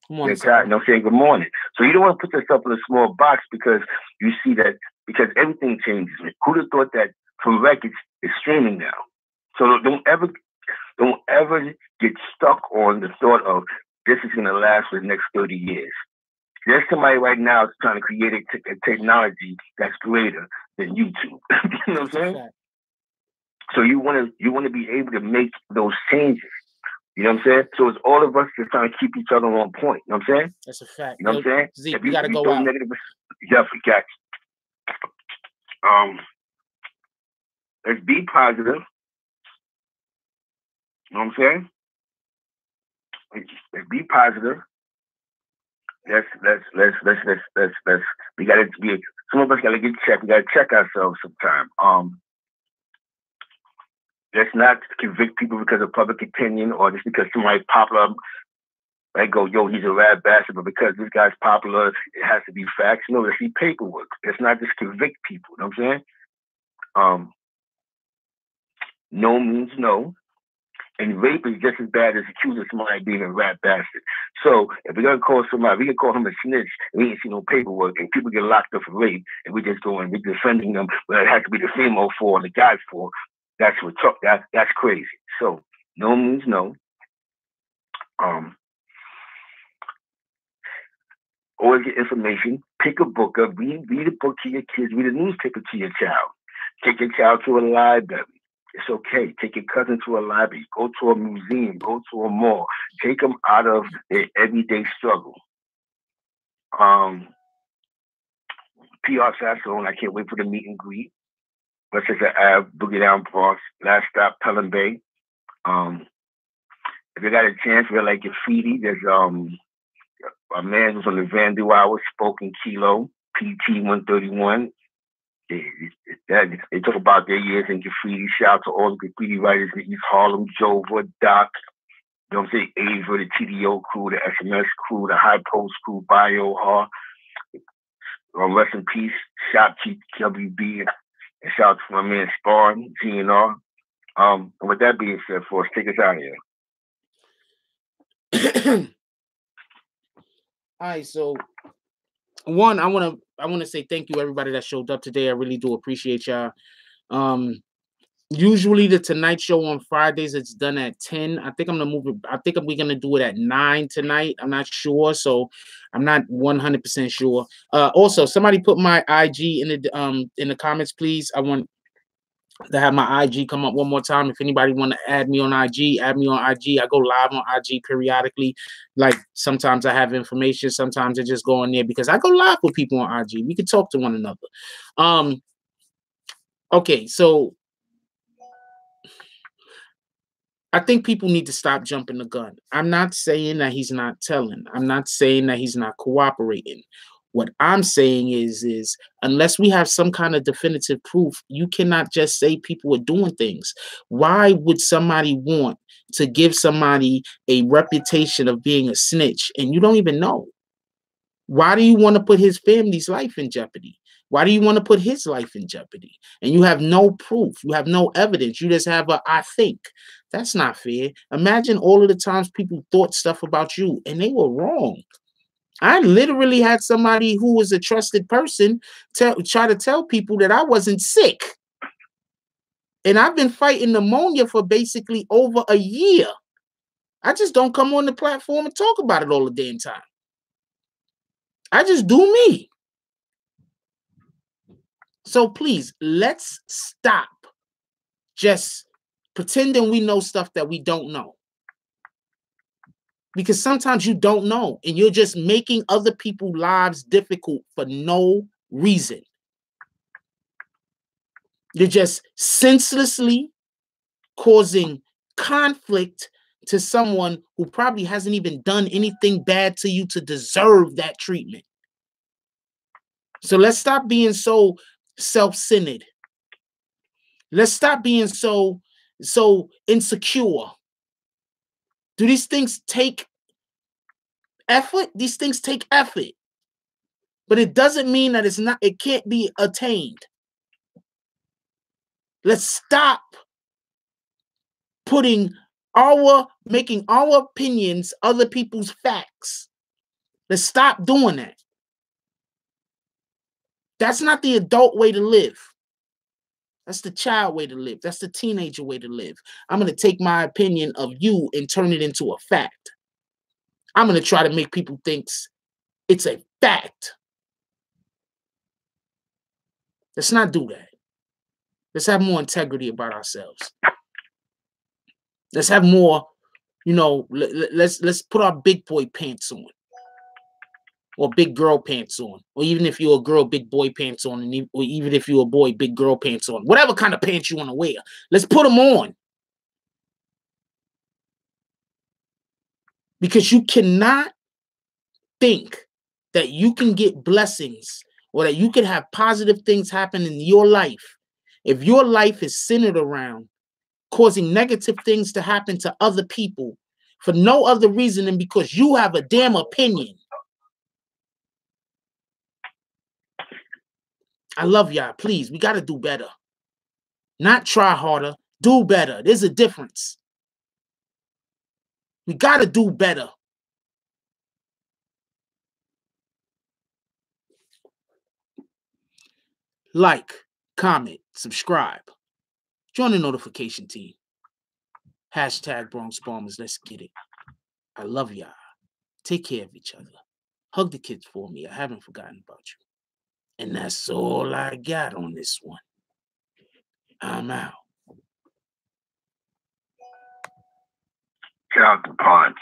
Good morning,
Sarah. No, saying good morning. So you don't want to put yourself in a small box because you see that, because everything changes. Who'd have thought that from records is streaming now? So don't ever get stuck on the thought of this is going to last for the next 30 years. There's somebody right now that's trying to create a technology that's greater than YouTube. You know what I'm saying? So you want to be able to make those changes. You know what I'm saying? So it's all of us just trying to keep each other on point. You know what I'm saying?
That's a fact.
You know what I'm saying?
Zeke, you got to go out.
Definitely, got you. Let's be positive. You know what I'm saying? Let's be positive. Let's we gotta be, some of us gotta get checked. We gotta check ourselves sometime. Let's not convict people because of public opinion or just because somebody's popular. I go, yo, he's a rat bastard, but because this guy's popular, it has to be facts. No, let's see paperwork. Let's not just convict people. You know what I'm saying? No means no. And rape is just as bad as accusing somebody of being a rat bastard. So if we're gonna call somebody, we can call him a snitch, and we ain't see no paperwork, and people get locked up for rape, and we just go and we're defending them. Well, it has to be the female for and the guy's for. That's what that's crazy. So no means no. Always get information. Pick a book up. Read a book to your kids. Read a newspaper to your child. Take your child to a library. It's okay. Take your cousin to a library. Go to a museum. Go to a mall. Take them out of their everyday struggle. PR Sassone, I can't wait for the meet and greet. Let's just Boogie Down Bronx. Last stop, Pelham Bay. If you got a chance, we're like graffiti. There's a man who's on the Vandu Hour, Spoken Kilo, PT 131. They talk about their years in graffiti. Shout out to all the graffiti writers in East Harlem, Jova, Doc, you know what I'm saying, Ava, the TDO crew, the SMS crew, the High Post crew, Bio, Har. Rest in peace, Shop Chief WB, and shout out to my man Sparring, GNR. And with that being said, for us, take us out of here.
All right, so one, I want to say thank you everybody that showed up today. I really do appreciate y'all. Usually the Tonight Show on Fridays, it's done at 10. I think I'm gonna move it. I think we're gonna do it at 9 tonight. I'm not sure, so I'm not 100% sure. Also, somebody put my IG in the comments, please. I want to have my IG come up one more time. If anybody want to add me on IG, add me on IG. I go live on IG periodically. Like sometimes I have information, sometimes I just go on there because I go live with people on IG. We can talk to one another. Okay, so I think people need to stop jumping the gun. I'm not saying that he's not telling. I'm not saying that he's not cooperating. What I'm saying is unless we have some kind of definitive proof, you cannot just say people are doing things. Why would somebody want to give somebody a reputation of being a snitch and you don't even know? Why do you want to put his family's life in jeopardy? Why do you want to put his life in jeopardy? And you have no proof. You have no evidence. You just have a I think. That's not fair. Imagine all of the times people thought stuff about you and they were wrong. I literally had somebody who was a trusted person try to tell people that I wasn't sick. And I've been fighting pneumonia for basically over a year. I just don't come on the platform and talk about it all the damn time. I just do me. So please, let's stop just pretending we know stuff that we don't know. Because sometimes you don't know and you're just making other people's lives difficult for no reason. You're just senselessly causing conflict to someone who probably hasn't even done anything bad to you to deserve that treatment. So let's stop being so self-centered. Let's stop being so insecure. Do these things take effort? These things take effort. But it doesn't mean that it can't be attained. Let's stop making our opinions other people's facts. Let's stop doing that. That's not the adult way to live. That's the child way to live. That's the teenager way to live. I'm going to take my opinion of you and turn it into a fact. I'm going to try to make people think it's a fact. Let's not do that. Let's have more integrity about ourselves. Let's have more, let's put our big boy pants on. Or big girl pants on. Or even if you're a girl, big boy pants on. Or even if you're a boy, big girl pants on. Whatever kind of pants you want to wear. Let's put them on. Because you cannot think that you can get blessings or that you can have positive things happen in your life if your life is centered around causing negative things to happen to other people for no other reason than because you have a damn opinion. I love y'all. Please, we got to do better. Not try harder, do better. There's a difference. We got to do better. Like, comment, subscribe. Join the notification team. Hashtag Bronx Bombers. Let's get it. I love y'all. Take care of each other. Hug the kids for me. I haven't forgotten about you. And that's all I got on this one. I'm out.
Get out the punch.